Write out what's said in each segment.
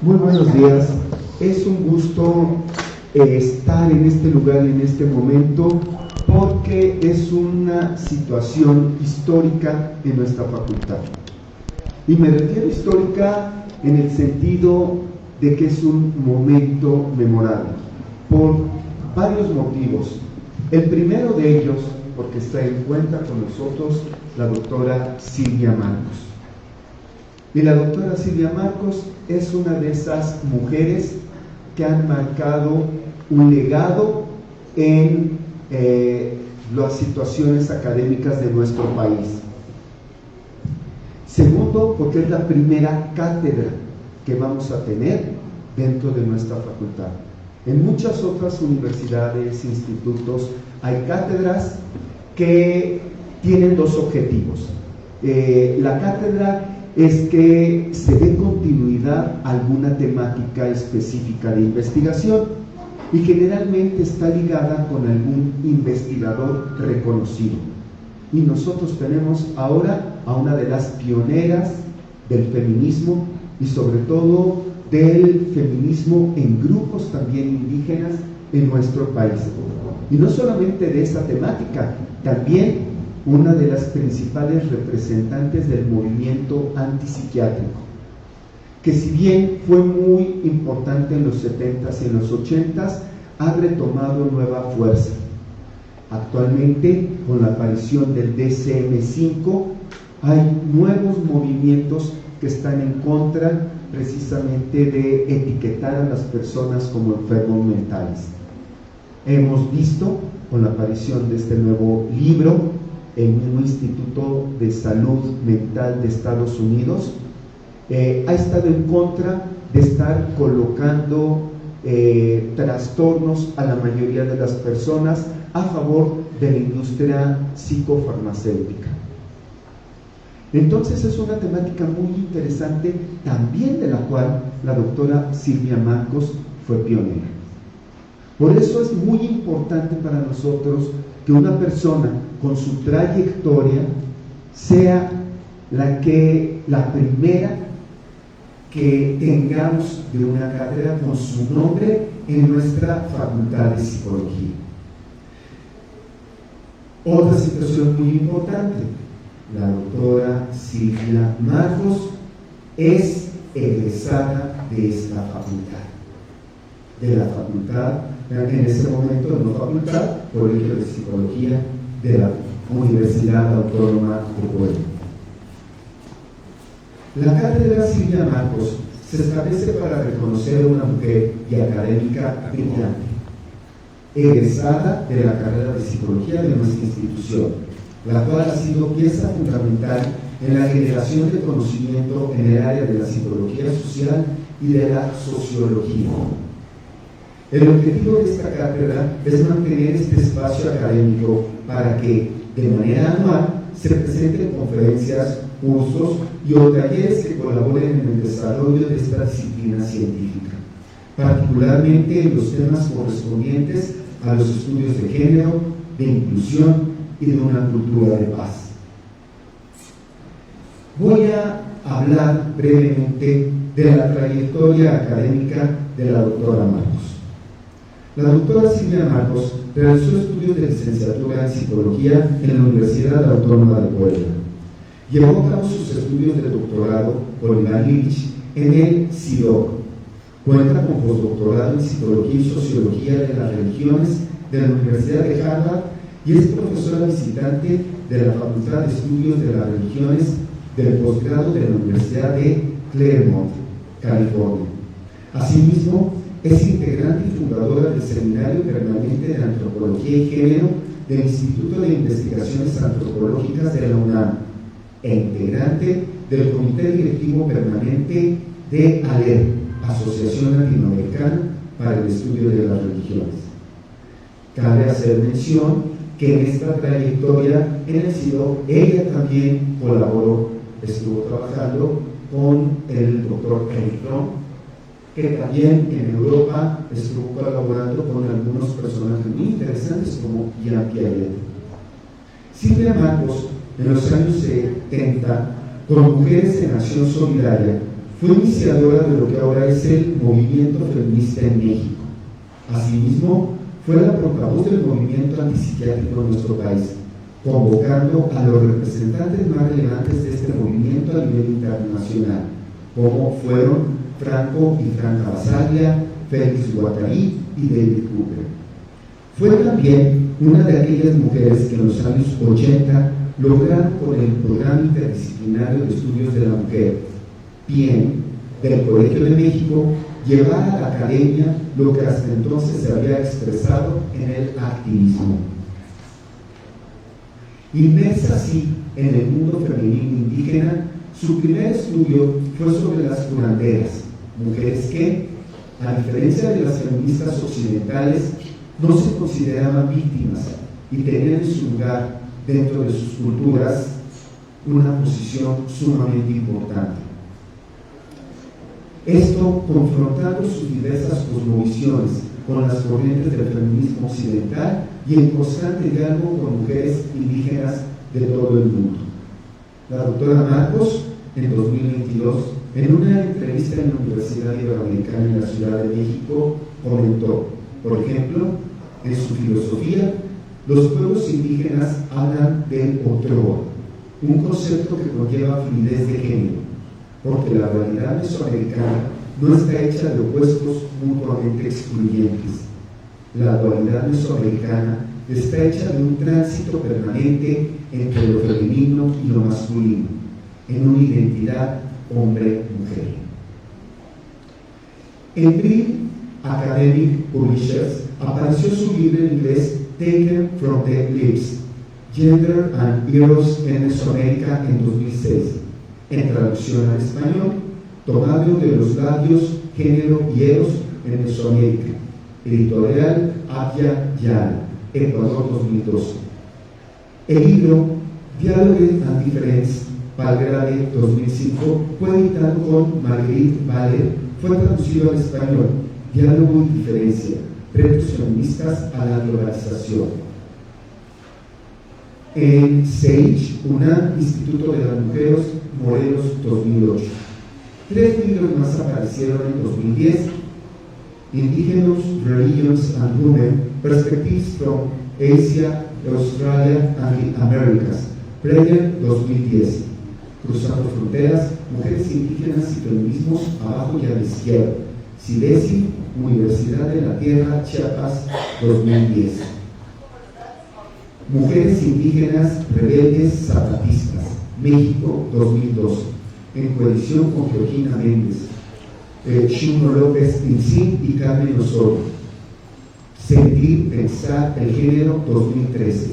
Muy buenos días. Es un gusto estar en este lugar y en este momento porque es una situación histórica en nuestra facultad. Y me refiero a histórica en el sentido de que es un momento memorable por varios motivos. El primero de ellos, porque está en cuenta con nosotros la doctora Silvia Marcos. Y la doctora Silvia Marcos es una de esas mujeres que han marcado un legado en las situaciones académicas de nuestro país. Segundo, porque es la primera cátedra que vamos a tener dentro de nuestra facultad. En muchas otras universidades, institutos, hay cátedras que tienen dos objetivos. La cátedra es que se dé continuidad a alguna temática específica de investigación y generalmente está ligada con algún investigador reconocido. Y nosotros tenemos ahora a una de las pioneras del feminismo y sobre todo del feminismo en grupos también indígenas en nuestro país. Y no solamente de esa temática, también una de las principales representantes del movimiento antipsiquiátrico, que si bien fue muy importante en los 70s y en los 80s, ha retomado nueva fuerza. Actualmente, con la aparición del DSM-5, hay nuevos movimientos que están en contra precisamente de etiquetar a las personas como enfermos mentales. Hemos visto, con la aparición de este nuevo libro, el mismo Instituto de Salud Mental de Estados Unidos ha estado en contra de estar colocando trastornos a la mayoría de las personas a favor de la industria psicofarmacéutica. Entonces es una temática muy interesante, también de la cual la doctora Silvia Marcos fue pionera. Por eso es muy importante para nosotros que una persona con su trayectoria sea la primera que tengamos de una cátedra con su nombre en nuestra Facultad de Psicología. Otra situación muy importante: la doctora Silvia Marcos es egresada de esta facultad, de la facultad, en ese momento no facultad, Colegio de Psicología de la Universidad Autónoma de Puebla. La cátedra Silvia Marcos se establece para reconocer a una mujer y académica brillante, egresada de la carrera de Psicología de nuestra institución, la cual ha sido pieza fundamental en la generación de conocimiento en el área de la psicología social y de la sociología. El objetivo de esta cátedra es mantener este espacio académico para que, de manera anual, se presenten conferencias, cursos y o talleres que colaboren en el desarrollo de esta disciplina científica, particularmente en los temas correspondientes a los estudios de género, de inclusión y de una cultura de paz. Voy a hablar brevemente de la trayectoria académica de la doctora Marcos. La doctora Silvia Marcos realizó estudios de licenciatura en Psicología en la Universidad Autónoma de Puebla. Llevó a cabo sus estudios de doctorado por Iván Illich en el CIDOC. Cuenta con postdoctorado en Psicología y Sociología de las Religiones de la Universidad de Harvard y es profesora visitante de la Facultad de Estudios de las Religiones del posgrado de la Universidad de Claremont, California. Asimismo, es integrante y fundadora del Seminario Permanente de Antropología y Género del Instituto de Investigaciones Antropológicas de la UNAM e integrante del Comité Directivo Permanente de ALER, Asociación Latinoamericana para el Estudio de las Religiones. Cabe hacer mención que en esta trayectoria en el CIDO ella también colaboró, estuvo trabajando con el doctor Eric Fromm, que también en Europa estuvo colaborando con algunos personajes muy interesantes como Jean Piaget. Silvia Marcos, en los años 70, con Mujeres en Acción Solidaria, Fue iniciadora de lo que ahora es el movimiento feminista en México. Asimismo, fue la portavoz del movimiento antipsiquiátrico en nuestro país, convocando a los representantes más relevantes de este movimiento a nivel internacional, como fueron Franco y Franca Basaglia, Félix Guattari y David Cooper. Fue también una de aquellas mujeres que en los años 80 lograron con el Programa Interdisciplinario de Estudios de la Mujer, PIEM, del Colegio de México, llevar a la academia lo que hasta entonces se había expresado en el activismo. Inmersa así en el mundo femenino indígena, su primer estudio fue sobre las curanderas, mujeres que, a diferencia de las feministas occidentales, no se consideraban víctimas y tenían en su lugar dentro de sus culturas una posición sumamente importante. Esto confrontando sus diversas cosmovisiones con las corrientes del feminismo occidental y en constante diálogo con mujeres indígenas de todo el mundo. La doctora Marcos, en 2022, en una entrevista en la Universidad Iberoamericana en la Ciudad de México, comentó, por ejemplo, en su filosofía, los pueblos indígenas hablan del otro, un concepto que conlleva fluidez de género, porque la realidad mesoamericana no está hecha de opuestos mutuamente excluyentes. La dualidad mesoamericana está hecha de un tránsito permanente entre lo femenino y lo masculino, en una identidad hombre-mujer. En Brill Academic Publishers apareció su libro en inglés Taken from the Lips, Gender and Eros en Mesoamérica en 2006, en traducción al español, tomado de los labios, género y eros en Mesoamérica, editorial Abya Yala, Ecuador 2012. El libro Dialogue and Difference, Palgrave 2005, fue editado con Marguerite Valer, fue traducido al español, Diálogo y Diferencia, retos feministas a la globalización. En SAGE, UNAM, Instituto de las Mujeres, Morelos 2008. 3 libros más aparecieron en 2010: Indigenous Religions and Women, Perspectives from Asia, Australia and the Americas, Breyer 2010. Cruzando Fronteras, Mujeres Indígenas y Feminismos, abajo y a la izquierda, CIDESI, Universidad de la Tierra, Chiapas 2010. Mujeres Indígenas Rebeldes Zapatistas, México 2012, en coedición con Georgina Méndez, Xuno López Pincín y Carmen Osorio. Sentir, Pensar el Género 2013.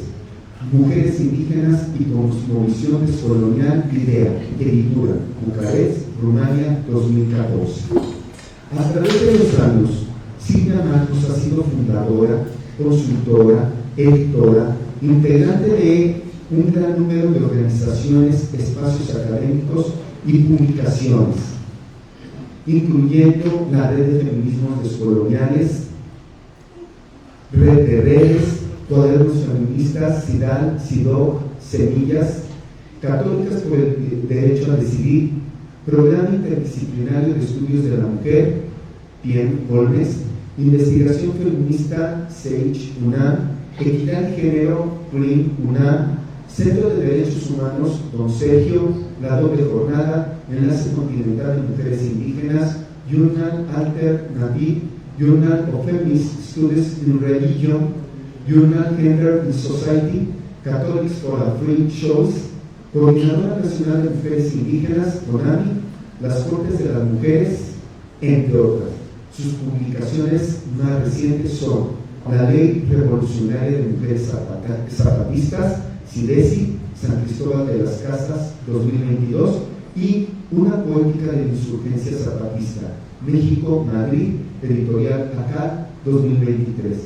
Mujeres Indígenas y Cosmovisión Descolonial, Idea, Editura, Bucarest, Rumania 2014. A través de los años, Silvia Marcos ha sido fundadora, consultora, editora, integrante de un gran número de organizaciones, espacios académicos y publicaciones, incluyendo la Red de Feminismos Descoloniales, Red de Redes, Cuadernos Feministas, CIDAL, CIDOC, Semillas, Católicas por el Derecho a Decidir, Programa Interdisciplinario de Estudios de la Mujer, PIEM Olmes, Investigación Feminista, SAGE, UNAM, Equidad y Género, PRIM, UNAM, Centro de Derechos Humanos, Don Sergio, La Doble Jornada, Enlace Continental de Mujeres Indígenas, Journal Alternative, Journal of Feminist Studies in Religion, Journal Gender in Society, Catholics for a Free Choice, Coordinadora Nacional de Mujeres Indígenas, CONAMI, las Cortes de las Mujeres, entre otras. Sus publicaciones más recientes son La Ley Revolucionaria de Mujeres Zapatistas, CIDESI, San Cristóbal de las Casas, 2022, y Una Poética de la Insurgencia Zapatista, México, Madrid, editorial ACAD, 2023.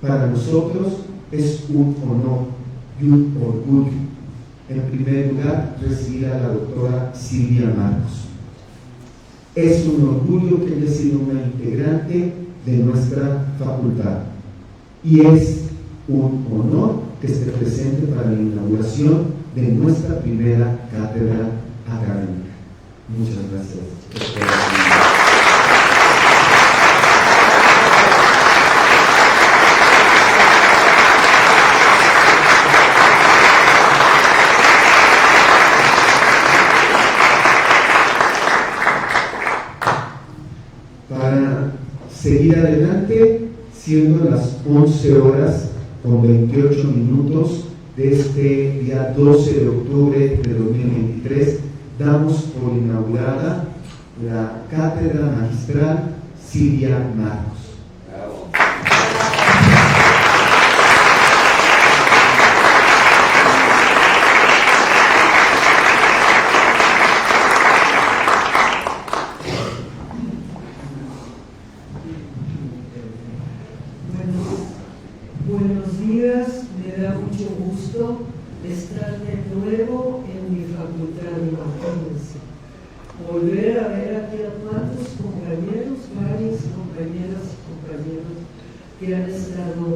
Para nosotros es un honor y un orgullo, en primer lugar, recibir a la doctora Silvia Marcos. Es un orgullo que haya sido una integrante de nuestra facultad y es un honor que esté presente para la inauguración de nuestra primera cátedra académica. Muchas gracias. Para seguir adelante, siendo las 11:28 de este día 12 de octubre de 2023, damos por inaugurada la Cátedra Magistral Silvia Marcos. Buenos días, me da mucho gusto estar de nuevo en mi facultad, imagínense. Volver a ver aquí a cuantos compañeros, varias compañeras y compañeros que han estado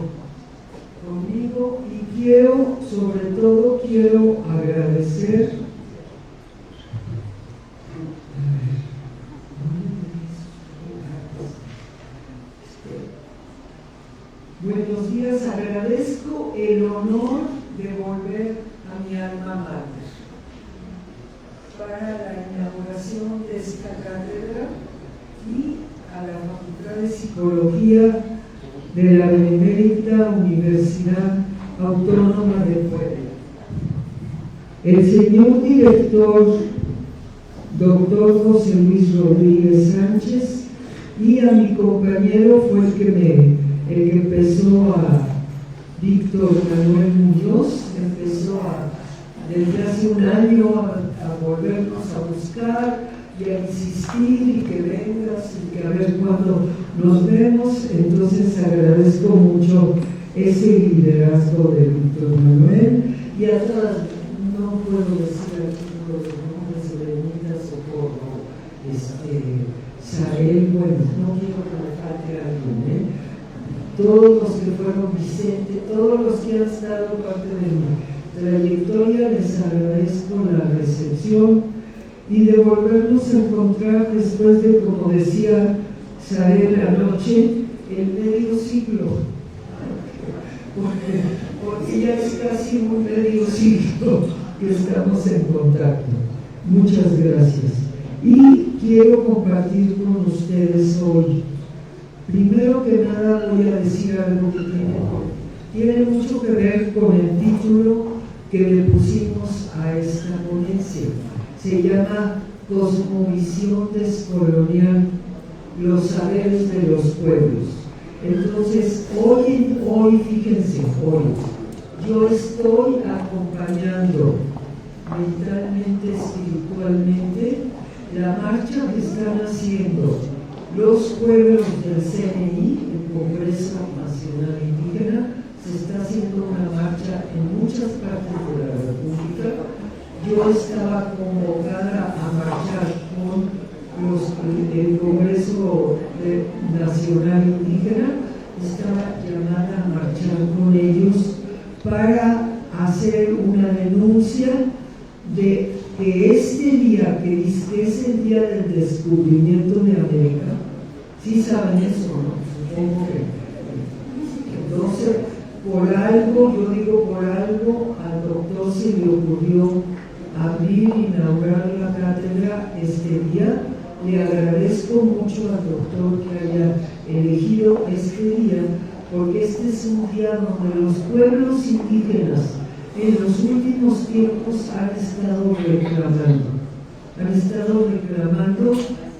conmigo, y sobre todo quiero agradecer buenos días, agradezco el honor de volver a mi alma mater para la inauguración de esta cátedra y a la Facultad de Psicología de la Benemérita Universidad Autónoma de Puebla. El señor director, doctor José Luis Rodríguez Sánchez, y a mi compañero fue el que empezó a Víctor Manuel Muñoz, empezó desde hace un año a volvernos a buscar y a insistir y que vengas y que a ver cuándo nos vemos. Entonces agradezco mucho ese liderazgo de Víctor Manuel y a todas, no puedo decir aquí los nombres de Benita Socorro, Sael, bueno, no quiero que me falte alguien, todos los que fueron Vicente, todos los que han estado parte de mi trayectoria, les agradezco la recepción y de volvernos a encontrar después de, como decía Sael anoche, el medio siglo, porque ya es casi un medio siglo que estamos en contacto. Muchas gracias. Y quiero compartir con ustedes hoy. Primero que nada voy a decir algo que tiene mucho que ver con el título que le pusimos a esta ponencia. Se llama Cosmovisión Descolonial, los saberes de los pueblos. Entonces, hoy fíjense, yo estoy acompañando mentalmente, espiritualmente, la marcha que están haciendo los pueblos del CNI, el Congreso Nacional Indígena. Se está haciendo una marcha en muchas partes de la República. Yo estaba convocada a marchar con el Congreso Nacional Indígena, estaba llamada a marchar con ellos para hacer una denuncia de que este día, que es el día del descubrimiento de América, ¿sí saben eso, no? Supongo que. Entonces, por algo, yo digo por algo, al doctor se le ocurrió inaugurar la cátedra este día. Le agradezco mucho al doctor que haya elegido este día, porque este es un día donde los pueblos indígenas en los últimos tiempos han estado reclamando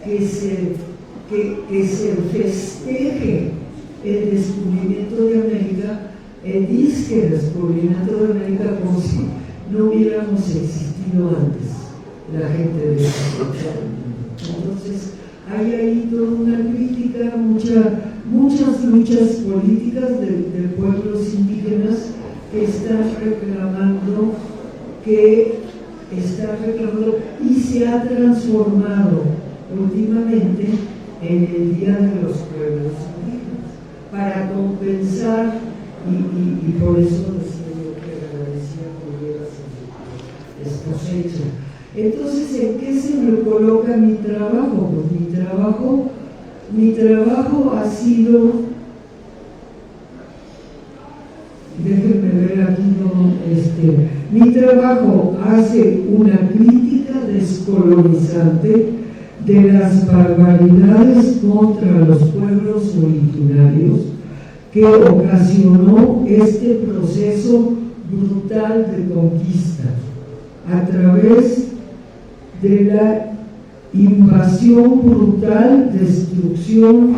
que se festeje el descubrimiento de América, el disque descubrimiento de América, como si no hubiéramos existido antes, la gente de esa cultura. Entonces, hay ahí toda una crítica, muchas luchas políticas de pueblos indígenas que están reclamando y se ha transformado últimamente en el Día de los Pueblos Indígenas para compensar y por eso decía yo que agradecía que hubiera esta fecha. Entonces, ¿en qué se me coloca mi trabajo? Pues mi trabajo ha sido, déjenme ver aquí, mi trabajo hace una crítica descolonizante de las barbaridades contra los pueblos originarios que ocasionó este proceso brutal de conquista a través de la invasión brutal, destrucción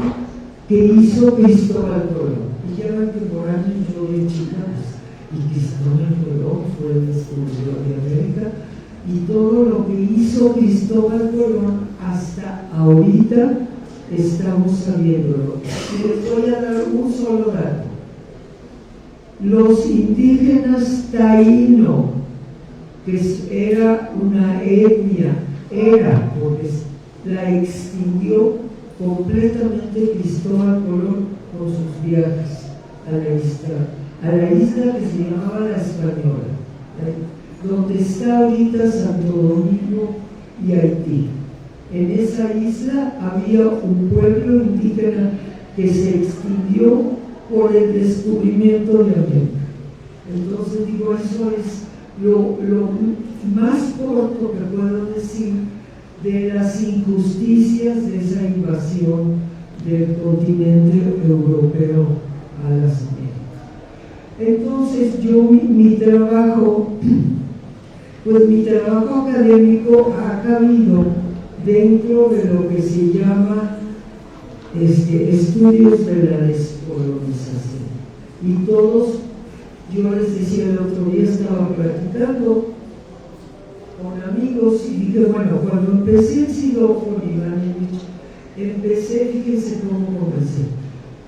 que hizo Cristóbal Colón. Y ya ven que por años yo de chica, y Cristóbal Colón fue el descubridor de América, y todo lo que hizo Cristóbal Colón hasta ahorita estamos sabiéndolo. Y les voy a dar un solo dato. Los indígenas taíno, que era una etnia, porque la extinguió completamente Cristóbal Colón con sus viajes a la isla que se llamaba La Española, donde está ahorita Santo Domingo y Haití. En esa isla había un pueblo indígena que se extinguió por el descubrimiento de América. Entonces digo, eso es lo más corto que puedo decir de las injusticias de esa invasión del continente europeo a las Américas. Entonces yo mi trabajo académico ha cabido dentro de lo que se llama estudios de la descolonización. Y todos, yo les decía el otro día, estaba platicando con amigos y dije, bueno, cuando empecé en Sidó con Iván, fíjense cómo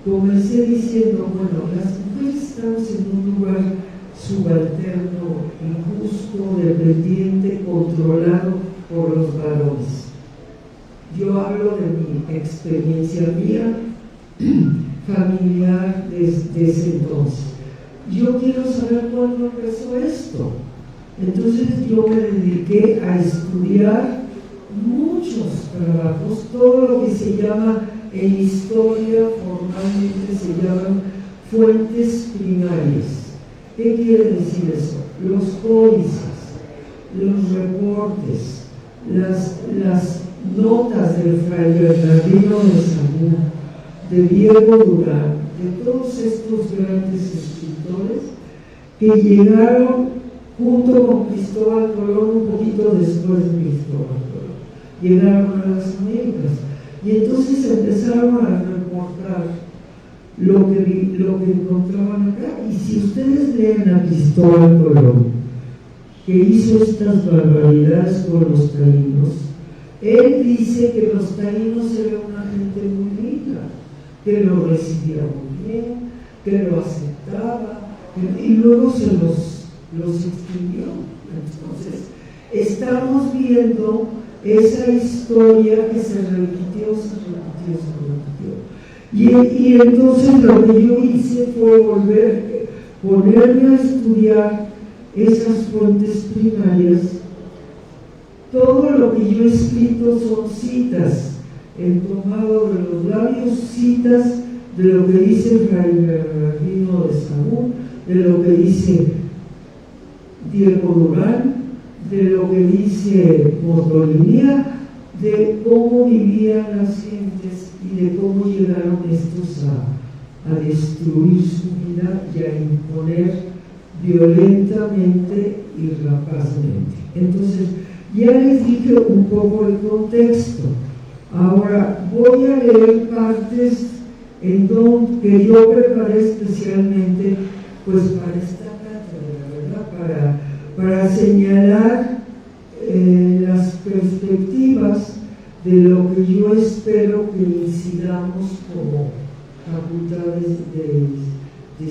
comencé diciendo, bueno, las mujeres estamos en un lugar subalterno, injusto, dependiente, controlado por los varones. Yo hablo de mi experiencia mía familiar desde ese entonces. Yo quiero saber cuándo empezó esto. Entonces yo me dediqué a estudiar muchos trabajos, todo lo que se llama en historia, formalmente se llaman fuentes primarias. ¿Qué quiere decir eso? Los códices, los reportes, las notas del Fray Bernardino de Sahagún, de Diego Durán, de todos estos grandes escritores que llegaron junto con Cristóbal Colón un poquito después de Cristóbal Colón. Llegaron a las Américas y entonces empezaron a reportar lo que encontraban acá. Y si ustedes leen a Cristóbal Colón, que hizo estas barbaridades con los taínos, él dice que los taínos eran una gente muy rica, que lo recibía muy bien, que lo aceptaba, y luego se los extinguió. Entonces, estamos viendo esa historia que se repitió. Y entonces lo que yo hice fue ponerme a estudiar esas fuentes primarias. Todo lo que yo he escrito son citas, he tomado de los labios citas de lo que dice Fray Bernardino de Sahagún, de lo que dice Diego Durán, de lo que dice Motolinía, de cómo vivían las gentes y de cómo llegaron estos a destruir su vida y a imponer violentamente y rapazmente. Entonces, ya les dije un poco el contexto. Ahora voy a leer partes que yo preparé especialmente pues para esta cátedra, ¿verdad? Para señalar las perspectivas de lo que yo espero que incidamos como facultades de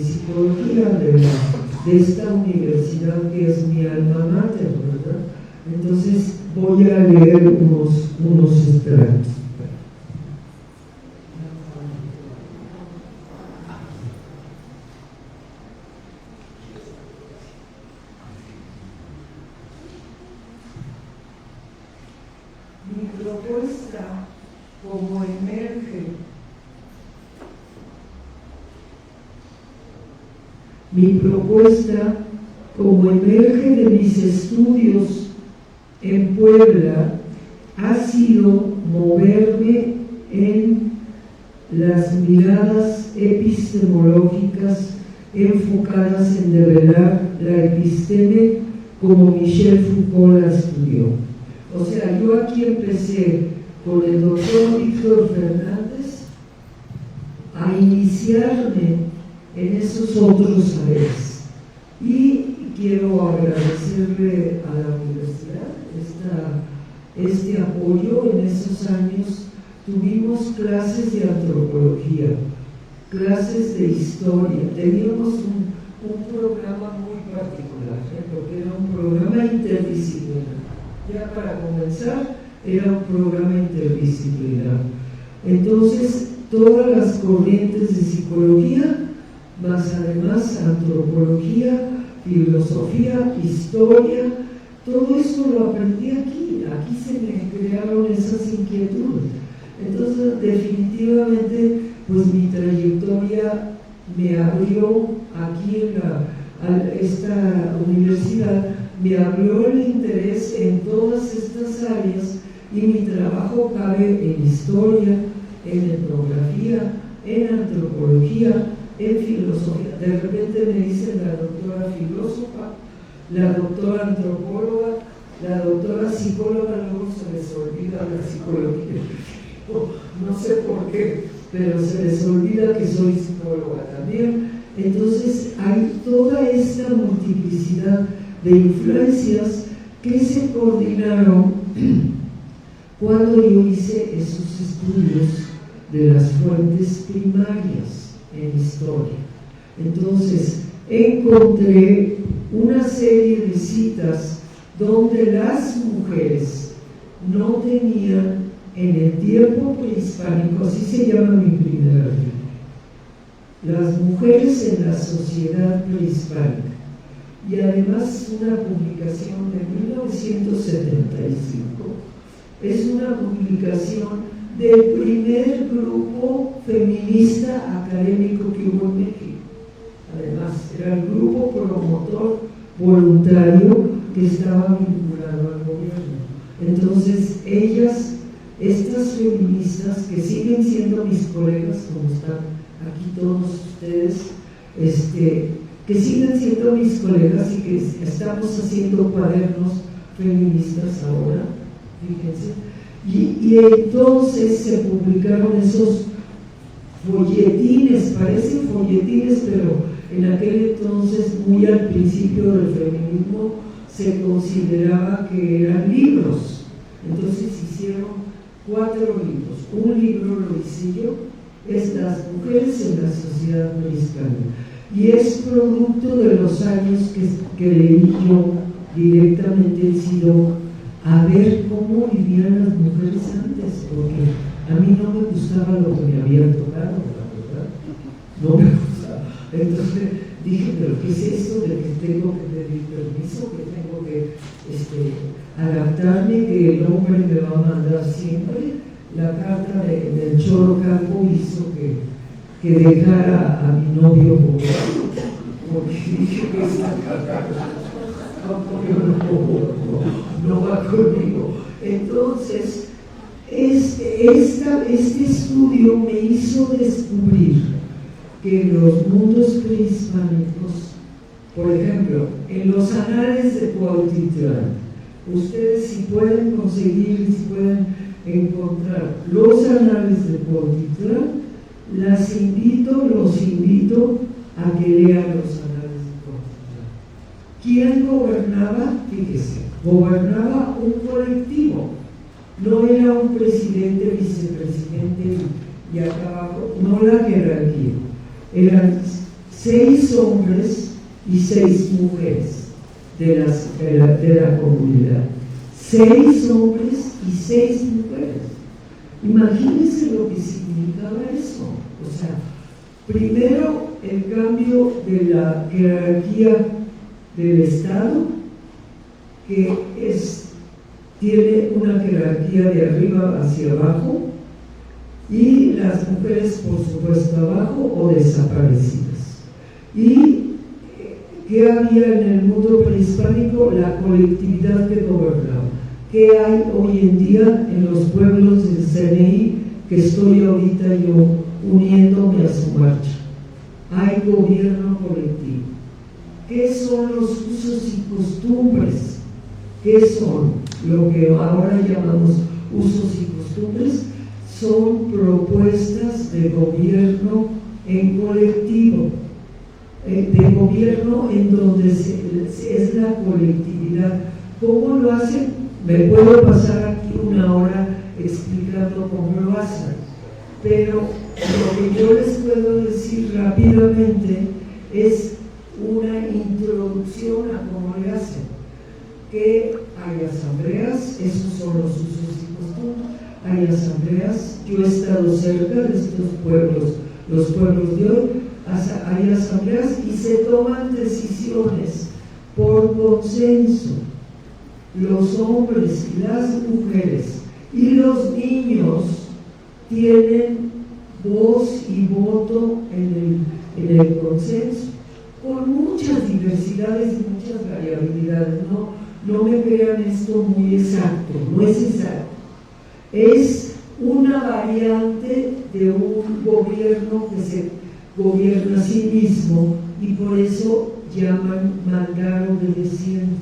psicología de esta universidad que es mi alma mater, ¿verdad? Entonces voy a leer unos extractos. Mi propuesta, como emerge de mis estudios en Puebla, ha sido moverme en las miradas epistemológicas enfocadas en develar la episteme como Michel Foucault la estudió. O sea, yo aquí empecé con el doctor Víctor Fernández a iniciarme en esos otros saberes. Y quiero agradecerle a la universidad este apoyo. En esos años tuvimos clases de antropología, clases de historia, teníamos un programa muy particular, porque era un programa interdisciplinar. Ya para comenzar, era un programa interdisciplinar. Entonces, todas las corrientes de psicología, más además antropología, filosofía, historia, todo eso lo aprendí aquí se me crearon esas inquietudes. Entonces, definitivamente, pues mi trayectoria me abrió aquí en esta universidad, me abrió el interés en todas estas áreas, y mi trabajo cabe en historia, en etnografía, en antropología, en filosofía. De repente me dicen la doctora filósofa, la doctora antropóloga, la doctora psicóloga, luego se les olvida la psicología. No sé por qué, pero se les olvida que soy psicóloga también. Entonces hay toda esta multiplicidad de influencias que se coordinaron cuando yo hice esos estudios de las fuentes primarias en historia. Entonces encontré una serie de citas donde las mujeres no tenían, en el tiempo prehispánico, así se llama mi primer artículo, las mujeres en la sociedad prehispánica, y además una publicación de 1975, es una publicación del primer grupo feminista académico que hubo en México. Además, era el grupo promotor voluntario que estaba vinculado al gobierno. Entonces, estas feministas, que siguen siendo mis colegas, como están aquí todos ustedes, que siguen siendo mis colegas y que estamos haciendo cuadernos feministas ahora, fíjense. Y entonces se publicaron esos folletines, parecen folletines, pero en aquel entonces, muy al principio del feminismo, se consideraba que eran libros. Entonces hicieron 4 libros. Un libro lo hice yo, es Las mujeres en la sociedad prehispánica, y es producto de los años que leí yo directamente en Sido, a ver cómo vivían las mujeres antes, porque a mí no me gustaba lo que me habían tocado, la verdad, no me gustaba. Entonces dije, pero ¿qué es esto de que tengo que pedir permiso, que tengo que adaptarme, que el hombre me va a mandar siempre? La carta del Choro Campo hizo que dejara a mi novio porque dije que esta carta no va conmigo. Entonces, este estudio me hizo descubrir que en los mundos prehispánicos, por ejemplo, en los anales de Cuautitlán, ustedes si pueden conseguir, si pueden encontrar los anales de Cuautitlán, los invito a que lean los anales de Cuautitlán. ¿Quién gobernaba? Fíjese, gobernaba un colectivo, no era un presidente, vicepresidente y acá abajo, no la jerarquía, eran 6 hombres y 6 mujeres de la comunidad, 6 hombres y 6 mujeres. Imagínense lo que significaba eso. O sea, primero el cambio de la jerarquía del Estado, que es tiene una jerarquía de arriba hacia abajo, y las mujeres, por supuesto, abajo o desaparecidas. ¿Y qué había en el mundo prehispánico? La colectividad que gobernaba. ¿Qué hay hoy en día en los pueblos del CNI que estoy ahorita yo uniéndome a su marcha? Hay gobierno colectivo. ¿Qué son los usos y costumbres? ¿Qué son? Lo que ahora llamamos usos y costumbres son propuestas de gobierno en colectivo, de gobierno en donde es la colectividad. ¿Cómo lo hacen? Me puedo pasar aquí una hora explicando cómo lo hacen, pero lo que yo les puedo decir rápidamente es una introducción a cómo le hacen. Que hay asambleas, esos son los usos y costumbres, hay asambleas, yo he estado cerca de estos pueblos, los pueblos de hoy, hay asambleas y se toman decisiones por consenso. Los hombres y las mujeres y los niños tienen voz y voto en el consenso, con muchas diversidades y muchas variabilidades. No me crean esto muy exacto, no es exacto. Es una variante de un gobierno que se gobierna a sí mismo y por eso llaman mandar obedeciendo.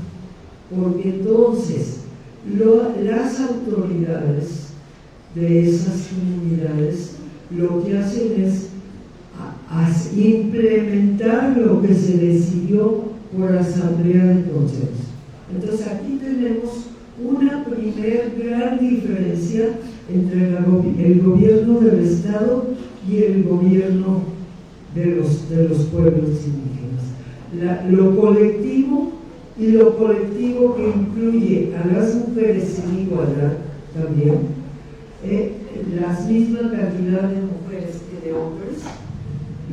Porque entonces las autoridades de esas comunidades lo que hacen es implementar lo que se decidió por la asamblea de consenso. Entonces aquí tenemos una primer gran diferencia entre el gobierno del Estado y el gobierno de los pueblos indígenas. Lo colectivo, y lo colectivo que incluye a las mujeres en igualdad también, las mismas cantidad de mujeres que de hombres,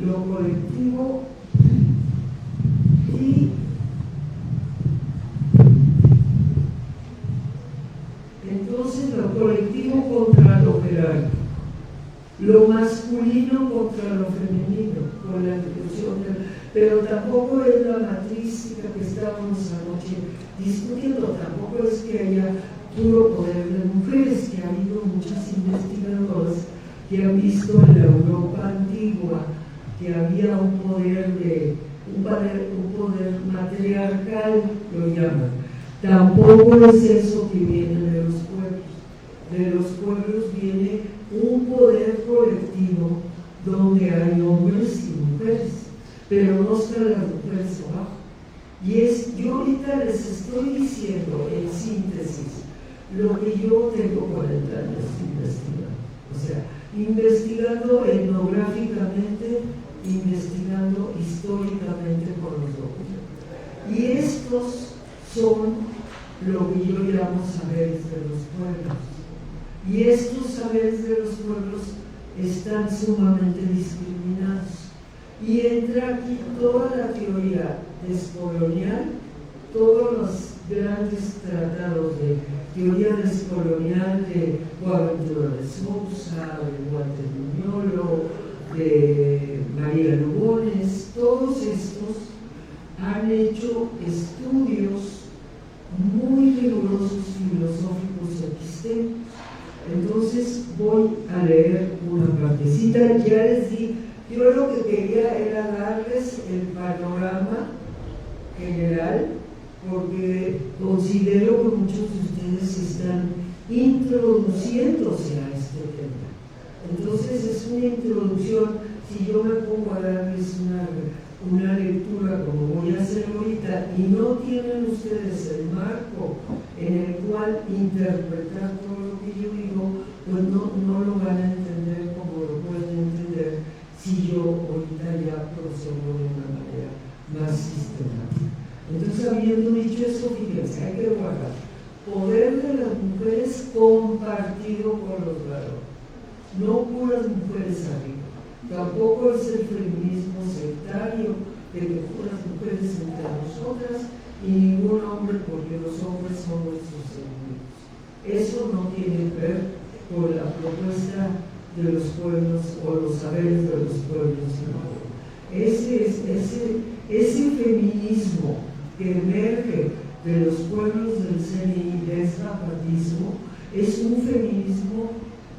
lo colectivo y entonces lo colectivo contra lo jerárquico, lo masculino contra lo femenino, con la inclusión pero tampoco es la matrística que estábamos anoche discutiendo, tampoco es que haya puro poder de mujeres, que ha habido muchas investigadoras que han visto en la Europa antigua que había un poder matriarcal, lo llaman. Tampoco es eso que viene de los pueblos. De los pueblos viene un poder colectivo donde hay hombres y mujeres, pero no están las mujeres abajo. Yo ahorita les estoy diciendo en síntesis lo que yo tengo 40 años investigando. O sea, investigando etnográficamente, investigando históricamente con los documentos. Y estos son lo que yo llamo saberes de los pueblos. Y estos saberes de los pueblos están sumamente discriminados. Y entra aquí toda la teoría descolonial, todos los grandes tratados de teoría descolonial de Boaventura de Sousa, de Walter Muñolo, de María Lugones, todos estos han hecho estudios muy rigurosos filosóficos epistémicos. Entonces voy a leer una partecita, ya les di. Yo lo que quería era darles el panorama general, porque considero que muchos de ustedes están introduciéndose a este tema. Entonces es una introducción. Si yo me pongo a darles una lectura como voy a hacer ahorita y no tienen ustedes el marco en el cual interpretar todo lo que yo digo, pues no lo van a entender como lo pueden entender si yo ahorita ya procedo de una manera más sistemática. Entonces, habiendo dicho eso, fíjense, hay que guardar poder de las mujeres compartido con los varones, no puras mujeres arriba. Tampoco es el feminismo sectario de que puras mujeres entre nosotras y ningún hombre, porque los hombres son nuestros enemigos. Eso no tiene que ver con la propuesta de los pueblos o los saberes de los pueblos. Ese feminismo que emerge de los pueblos del CNI, del zapatismo, es un feminismo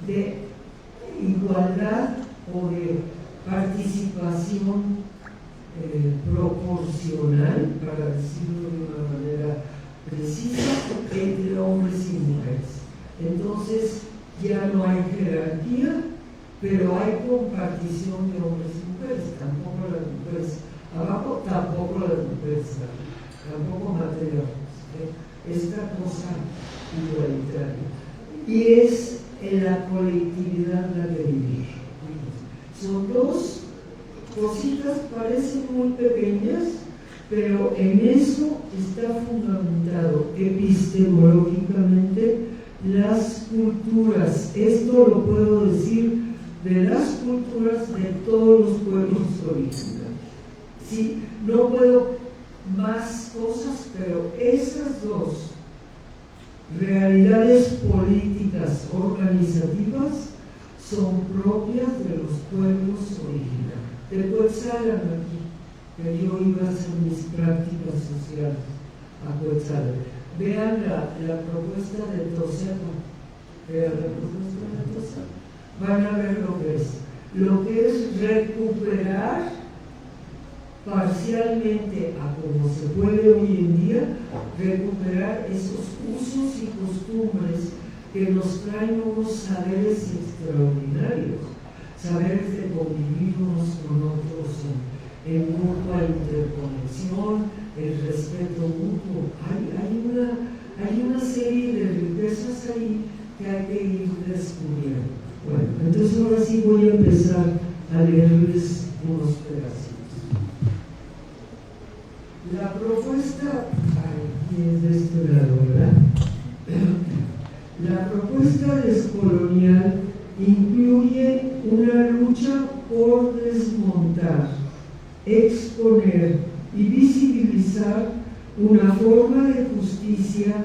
de igualdad o de participación proporcional, para decirlo de una manera precisa, entre hombres y mujeres. Entonces ya no hay jerarquía, pero hay compartición de hombres y mujeres. Tampoco las mujeres abajo, tampoco las mujeres arriba, tampoco materiales. Esta cosa igualitaria. Y es en la colectividad la de vivir. Son dos cositas, parecen muy pequeñas, pero en eso está fundamentado epistemológicamente las culturas. Esto lo puedo decir de las culturas de todos los pueblos originarios. Sí, no puedo más cosas, pero esas dos realidades políticas organizativas son propias de los pueblos originarios. De Cuetzalan aquí, que yo iba a hacer mis prácticas sociales a Cuetzalan. Vean la propuesta de Toseta. Vean la propuesta de Toseta. Van a ver lo que es. Lo que es recuperar parcialmente, a como se puede hoy en día, recuperar esos usos y costumbres que nos traen unos saberes extraordinarios, saberes de convivir unos con otros en mutua interconexión, el respeto mutuo. Hay una serie de riquezas ahí que hay que ir descubriendo. Bueno, entonces ahora sí voy a empezar a leerles unos pedacitos. La propuesta, aquí es de este lado, ¿verdad? La propuesta descolonial incluye una lucha por desmontar, exponer y visibilizar una forma de justicia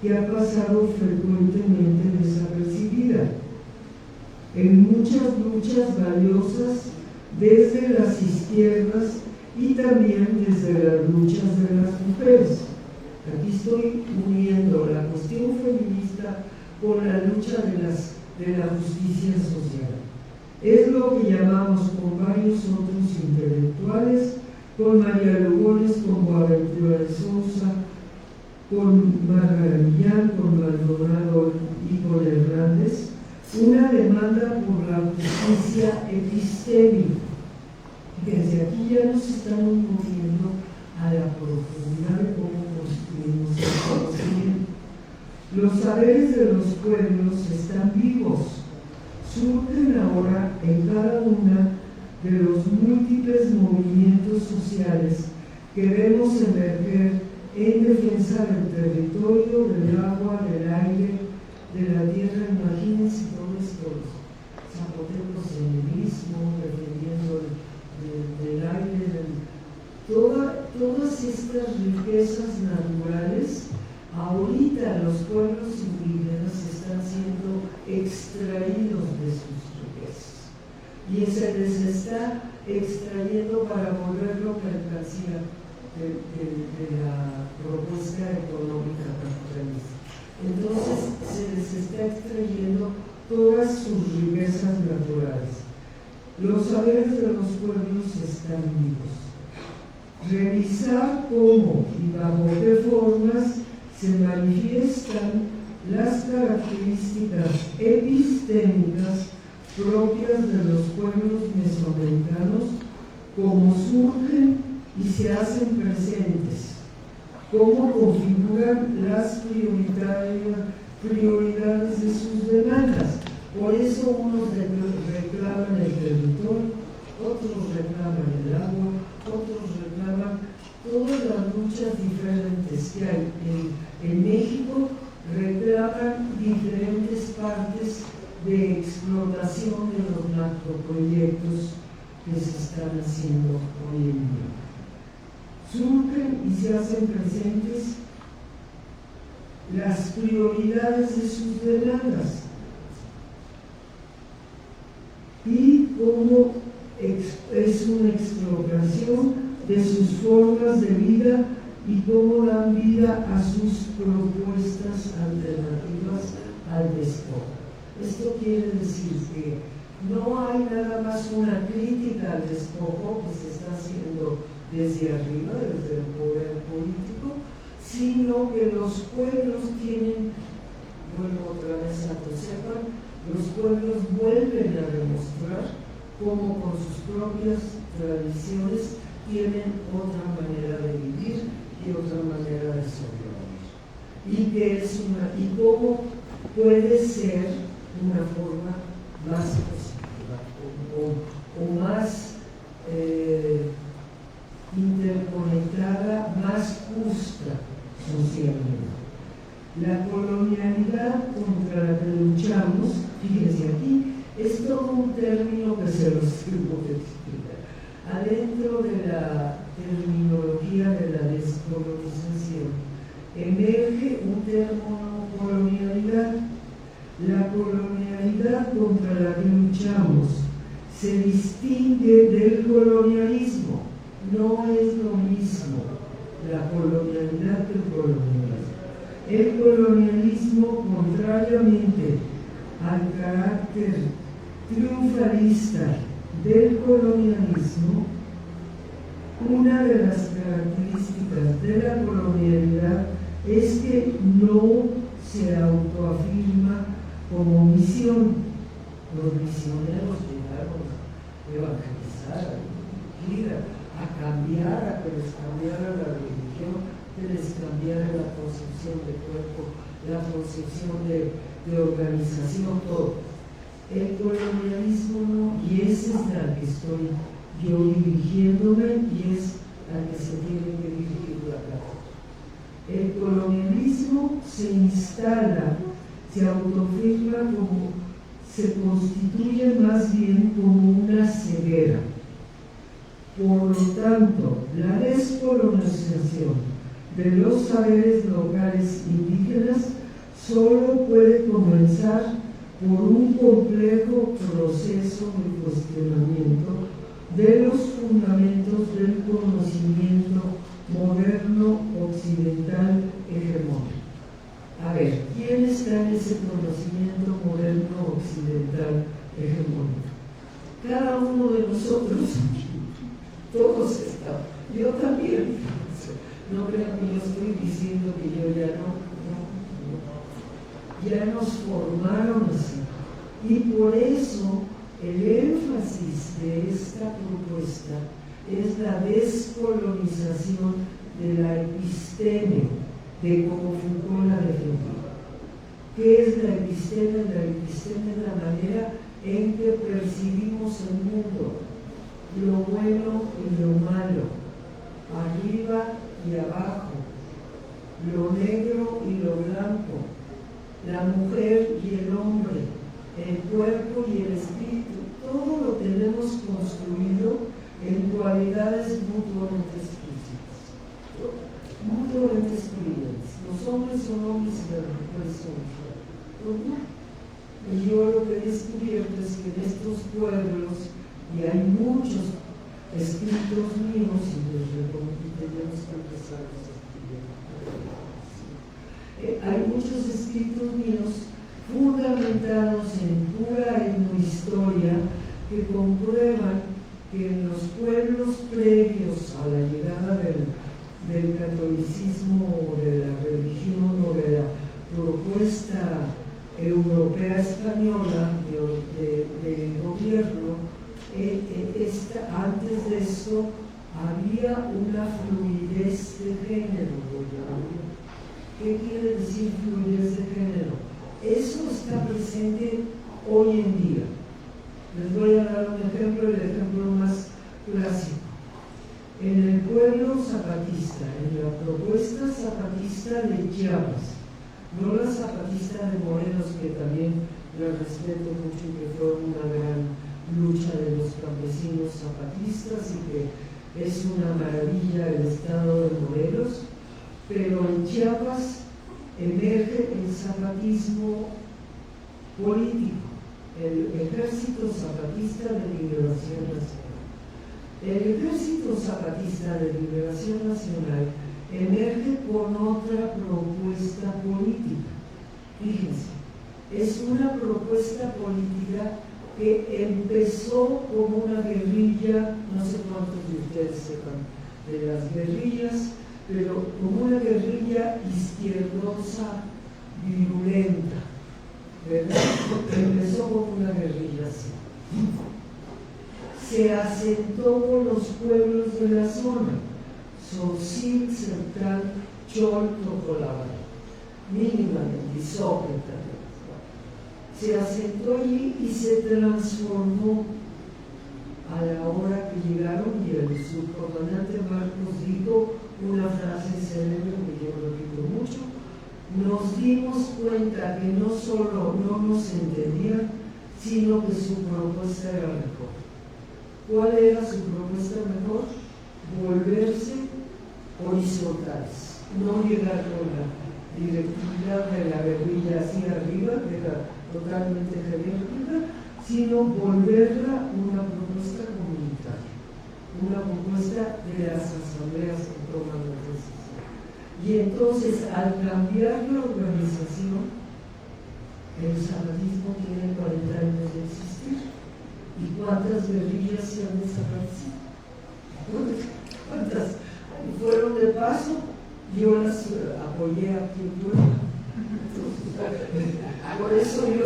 que ha pasado frecuentemente desapercibida en muchas luchas valiosas desde las izquierdas y también desde las luchas de las mujeres. Aquí estoy uniendo la cuestión feminista con la lucha de la justicia social. Es lo que llamamos con varios otros intelectuales, con María Lugones, con Boaventura de Sousa, con Margarita Millán, con Maldonado y con Hernández, una demanda por la justicia epistémica. Desde aquí ya nos estamos moviendo a la profundidad de cómo construimos el conocimiento. Los saberes de los pueblos están vivos, surgen ahora en cada una de los múltiples movimientos sociales que vemos emerger en defensa del territorio, del agua, del aire, de la tierra. Imagínense todo esto, zapotecos en el mismo, defendiendo del aire, todas estas riquezas naturales. Ahorita los pueblos indígenas están siendo extraídos de sus riquezas y se les está extrayendo para volverlo mercancía de la propuesta económica capitalista. Entonces se les está extrayendo todas sus riquezas naturales. Los saberes de los pueblos están vivos. Revisar cómo y bajo qué formas se manifiestan las características epistémicas propias de los pueblos mesoamericanos, cómo surgen y se hacen presentes, cómo configuran las prioridades de sus demandas. Por eso unos reclaman el territorio, otros reclaman el agua, otros reclaman todas las luchas diferentes que hay en México, reclaman diferentes partes de explotación de los macroproyectos que se están haciendo hoy en día. Surgen y se hacen presentes las prioridades de sus demandas y cómo es una expropiación de sus formas de vida y cómo dan vida a sus propuestas alternativas al despojo. Esto quiere decir que no hay nada más una crítica al despojo que se está haciendo desde arriba, desde el poder político, sino que los pueblos tienen, vuelvo otra vez a que sepan, los pueblos vuelven a demostrar cómo con sus propias tradiciones tienen otra manera de vivir y otra manera de sobrevivir. Y cómo puede ser una forma más positiva o más interconectada, más justa socialmente. La colonialidad contra la que luchamos, fíjense aquí, es todo un término que se los tengo que explicar. Adentro de la terminología de la descolonización emerge un término colonialidad. La colonialidad contra la que luchamos se distingue del colonialismo. No es lo mismo la colonialidad que el colonialismo. El colonialismo, contrariamente al carácter triunfalista del colonialismo, una de las características de la colonialidad es que no se autoafirma como misión. Los misioneros llegaron a evangelizar, a ir a cambiar, a que les cambiara la religión, que les cambiara la concepción de cuerpo, la concepción de organización, todo. El colonialismo no, y ese es al que estoy yo dirigiéndome y es al que se tiene que dirigir la casa. El colonialismo se instala, se autoafirma como, se constituye más bien como una ceguera. Por lo tanto, la descolonización de los saberes locales indígenas solo puede comenzar por un complejo proceso de cuestionamiento de los fundamentos del conocimiento moderno occidental hegemónico. A ver, ¿quién está en ese conocimiento moderno occidental hegemónico? Cada uno de nosotros, todos estamos, yo también. No crean que yo estoy diciendo que yo ya no. Ya nos formaron así. Y por eso el énfasis de esta propuesta es la descolonización de la episteme, de como Foucault la defendió. ¿Qué es la episteme? La episteme es la manera en que percibimos el mundo, lo bueno y lo malo, arriba y abajo, lo negro y lo blanco, la mujer y el hombre, el cuerpo y el espíritu. Todo lo tenemos construido en cualidades mutuamente exclusivas. Mutuamente excluyentes. Los hombres son hombres y las mujeres son mujeres. Y yo lo que he descubierto es que en estos pueblos, y hay muchos escritos míos, y tenemos que empezar a escribir. Hay muchos escritos míos fundamentados en pura etnohistoria que comprueban que en los pueblos previos a la llegada del catolicismo o de la religión o de la propuesta europea española de gobierno, antes de eso había una fluidez de género. ¿Qué quiere decir fluidez de género? Eso está presente hoy en día. Les voy a dar un ejemplo, el ejemplo más clásico. En el pueblo zapatista, en la propuesta zapatista de Chiapas, no la zapatista de Morelos, que también la respeto mucho y que fue una gran lucha de los campesinos zapatistas y que es una maravilla el estado de Morelos, pero en Chiapas emerge el zapatismo político, el Ejército Zapatista de Liberación Nacional. El Ejército Zapatista de Liberación Nacional emerge con otra propuesta política. Fíjense, es una propuesta política que empezó como una guerrilla, no sé cuántos de ustedes sepan de las guerrillas, pero como una guerrilla izquierdosa, virulenta, ¿verdad? Empezó como una guerrilla así. Se asentó con los pueblos de la zona, Soncil, Central, Chol, Tocolabay, mínimamente, Isócrata. Se asentó allí y se transformó a la hora que llegaron, y el subcomandante Marcos dijo una frase célebre que yo repito mucho: nos dimos cuenta que no solo no nos entendían, sino que su propuesta era mejor. ¿Cuál era su propuesta mejor? Volverse horizontales, no llegar con la directividad de la guerrilla hacia arriba, que era totalmente jerárquica, sino volverla una propuesta comunitaria, una propuesta de las asambleas que toman la decisión. Y entonces, al cambiar la organización, el zapatismo tiene 40 años de existir. ¿Y cuántas guerrillas se han desaparecido? ¿Cuántas fueron de paso? Yo las apoyé aquí en Puebla. Por eso yo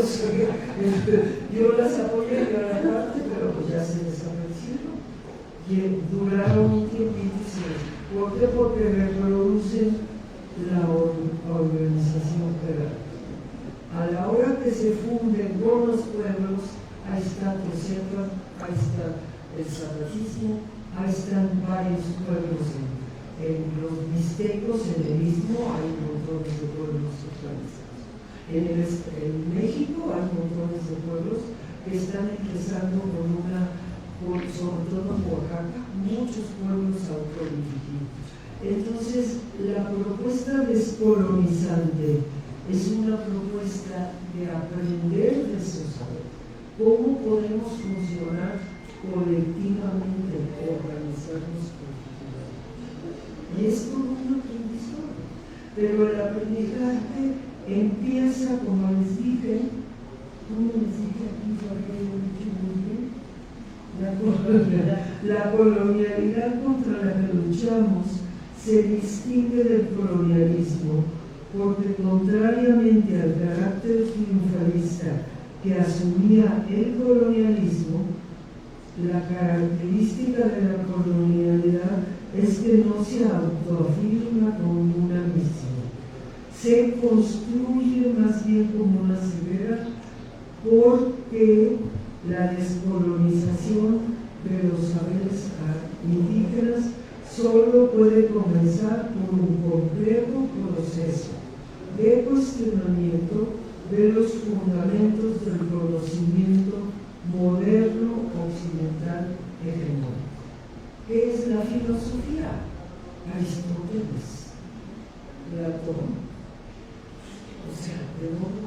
las apoyé en gran parte, pero pues ya se desaparecieron. Y duraron un tiempito. ¿Por qué? Porque reproducen la organización jerárquica. A la hora que se funden con los pueblos, ahí está Tosepa, ahí está el zapatismo, ahí están varios pueblos. En los mixtecos, en el Istmo, hay montones de pueblos socializados. En México hay montones de pueblos que están empezando sobre todo en Oaxaca, muchos pueblos autodirigidos. Entonces, la propuesta descolonizante es una propuesta de aprender de esos saberes. ¿Cómo podemos funcionar colectivamente, organizarnos colectivamente? Y es todo un aprendizaje. Pero el aprendizaje empieza, como les dije, la colonialidad contra la que luchamos se distingue del colonialismo porque, contrariamente al carácter triunfalista que asumía el colonialismo, la característica de la colonialidad es que no se autoafirma como una misión, se construye más bien como una ceguera, porque la descolonización de los saberes indígenas solo puede comenzar por un complejo proceso de cuestionamiento de los fundamentos del conocimiento moderno occidental hegemónico. ¿Qué es la filosofía? Aristóteles, Platón, o sea, ¿de dónde?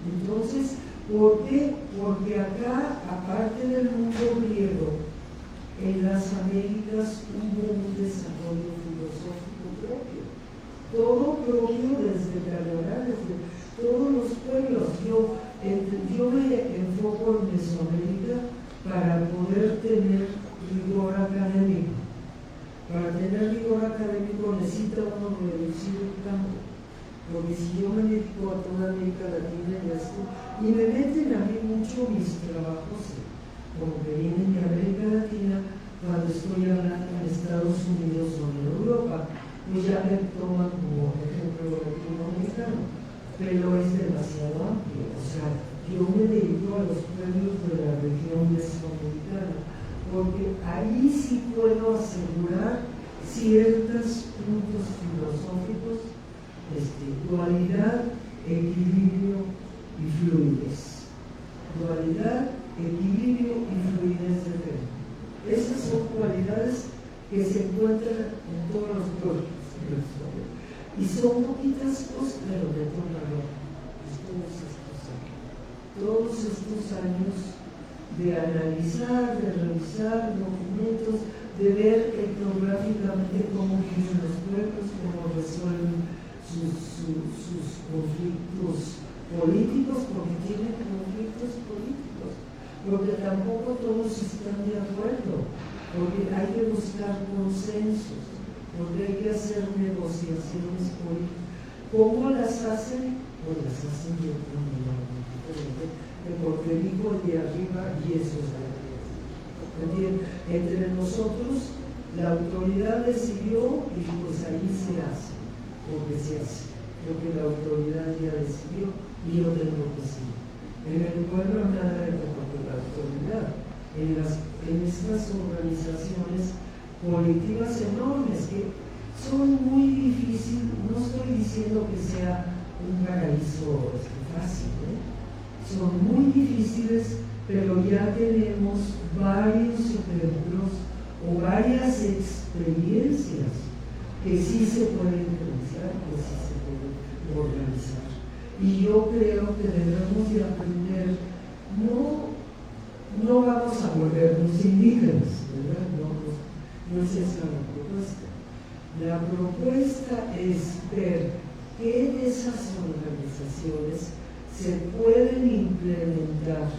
Entonces, ¿por qué? Porque acá, aparte del mundo griego, en las Américas hubo un desarrollo filosófico propio, todo propio desde Canadá, desde todos los pueblos. Yo me enfoco en Mesoamérica para poder tener rigor académico. Para tener rigor académico necesita uno reducir el campo, porque si yo me dedico a toda América Latina y esto, y me meten a mí mucho mis trabajos, como que vienen de América Latina, cuando estoy hablando en Estados Unidos o en Europa, pues ya me toman como ejemplo latinoamericano, pero es demasiado amplio. O sea, yo me dedico a los pueblos de la región mesoamericana, porque ahí sí puedo asegurar ciertos puntos filosóficos, dualidad, equilibrio y fluidez. Dualidad, equilibrio y fluidez de tema. Esas son cualidades que se encuentran en todos los pueblos. Y son poquitas cosas, pero de todo valor. Todos estos años de analizar, de revisar documentos, de ver etnográficamente cómo viven los pueblos, cómo resuelven sus conflictos políticos, porque tienen conflictos políticos, porque tampoco todos están de acuerdo, porque hay que buscar consensos, porque hay que hacer negociaciones políticas. ¿Cómo las hacen? Pues las hacen de otra manera diferente, porque dijo el de arriba y eso es la realidad. Entre nosotros, la autoridad decidió y pues ahí se hace, porque se hace, porque la autoridad ya decidió y yo tengo que seguir. En el pueblo nada de porque la autoridad, en estas organizaciones colectivas enormes que son muy difíciles, no estoy diciendo que sea un paraíso fácil, son muy difíciles, pero ya tenemos varios ejemplos o varias experiencias que sí se pueden realizar, que sí se pueden organizar. Y yo creo que debemos de aprender, no vamos a volvernos indígenas, ¿verdad? No es esa la propuesta. La propuesta es ver qué de esas organizaciones se pueden implementar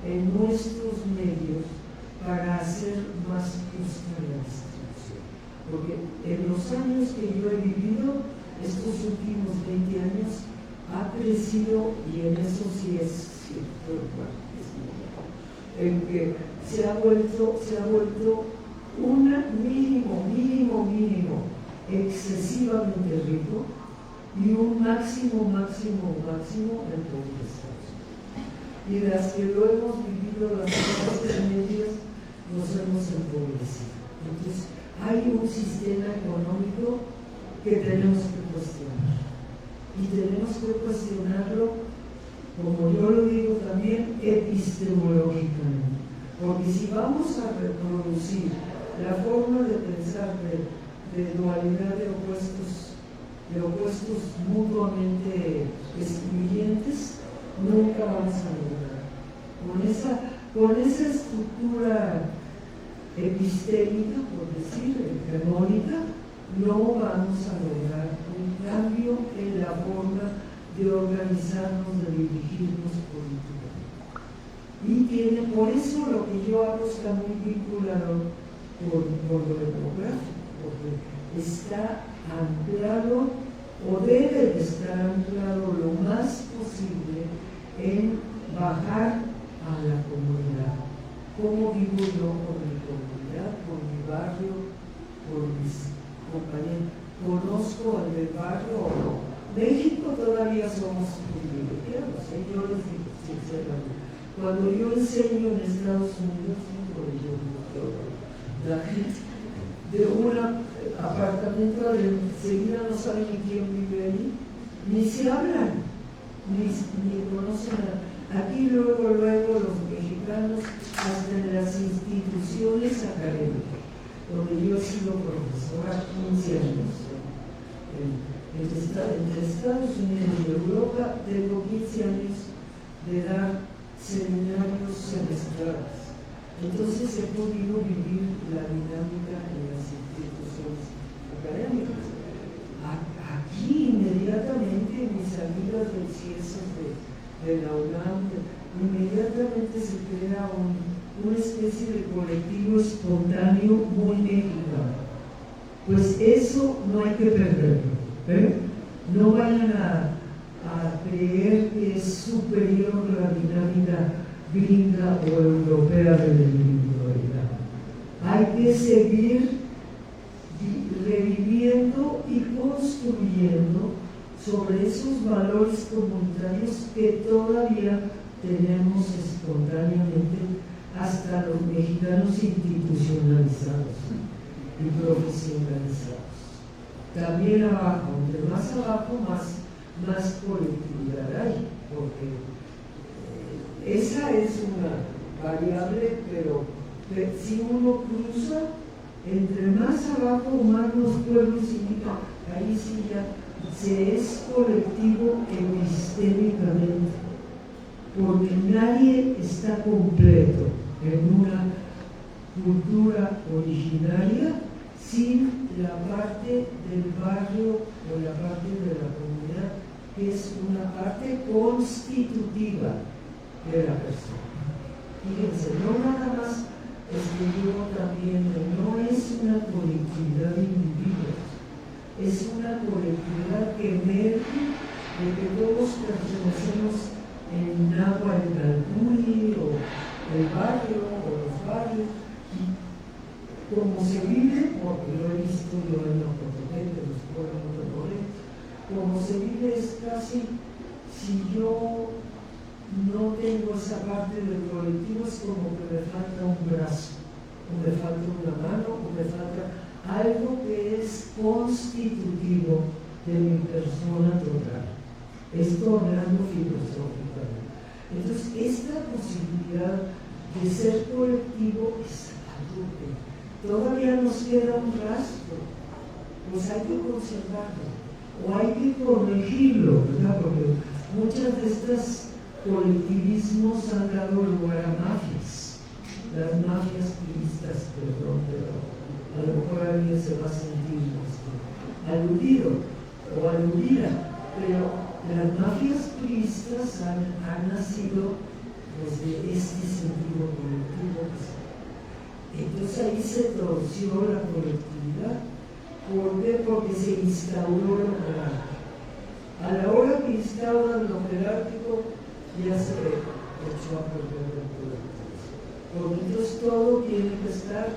en nuestros medios para hacer más justa la distribución. Porque en los años que yo he vivido, estos últimos 20 años, ha crecido, y en eso sí es cierto, en que se ha vuelto un mínimo excesivamente rico y un máximo en todos los Estados Unidos. Y las que lo hemos vivido, las clases medias, nos hemos empobrecido. Entonces, hay un sistema económico que tenemos que cuestionar. Y tenemos que cuestionarlo, como yo lo digo también, epistemológicamente. Porque si vamos a reproducir la forma de pensar de dualidad de opuestos mutuamente excluyentes, nunca vamos a lograr. Con esa estructura epistémica, por decir, hegemónica, no vamos a lograr un cambio en la forma de organizarnos, de dirigirnos políticamente. Y por eso lo que yo hago está muy vinculado por lo demográfico, porque está anclado o debe de estar anclado lo más posible en bajar a la comunidad. ¿Cómo vivo yo con mi comunidad, con mi barrio, con mis compañeros? ¿Conozco al del barrio o no? México todavía somos privilegiados, yo les digo sinceramente. Cuando yo enseño en Estados Unidos, la gente de un apartamento enseguida no saben ni quién vive ahí, ni se hablan, ni conocen nada. Aquí luego los mexicanos, hasta en las instituciones académicas, donde yo he sido profesora 15 años, entre Estados Unidos y Europa, tengo 15 años de dar seminarios semestrales. Entonces he podido vivir la dinámica en las instituciones académicas. Aquí inmediatamente mis amigas del CIESAS de la UNAM, inmediatamente se crea una especie de colectivo espontáneo muy mexicano. Pues eso no hay que perderlo. No vayan a creer que es superior la dinámica gringa o europea de la individualidad. Hay que seguir reviviendo y construyendo sobre esos valores comunitarios que todavía tenemos espontáneamente hasta los mexicanos institucionalizados y profesionalizados. También abajo, entre más abajo, más colectividad hay, porque esa es una variable, pero si uno cruza, entre más abajo, más los pueblos indican ahí sí ya se es colectivo epistémicamente, porque nadie está completo en una cultura originaria sin la parte del barrio o la parte de la comunidad, que es una parte constitutiva de la persona. Fíjense, no nada más es que yo también, no es una colectividad de individuos, es una colectividad que emerge de que todos pertenecemos en agua en Calpulli o el barrio o los barrios, y como se vive, porque lo he visto yo en los Cotoquete, los pueblos de Morelos, como se vive es casi, si yo no tengo esa parte del colectivo, es como que me falta un brazo, o me falta una mano, o me falta algo que es constitutivo de mi persona total. Esto hablando filosóficamente. Entonces, esta posibilidad de ser colectivo es algo que todavía nos queda un rastro, pues hay que conservarlo, o hay que corregirlo, ¿verdad? Porque muchas de estas colectivismos han dado lugar a mafias, las mafias turistas, perdón, pero a lo mejor alguien se va a sentir aludido o aludida, pero las mafias turistas han nacido pues, de este sentido colectivo. Entonces ahí se torció la colectividad. ¿Por qué? Porque se instauró lo jerárquico. A la hora que instauran lo jerárquico, ya se echó a perder el colectivismo. Porque entonces todo tiene que estar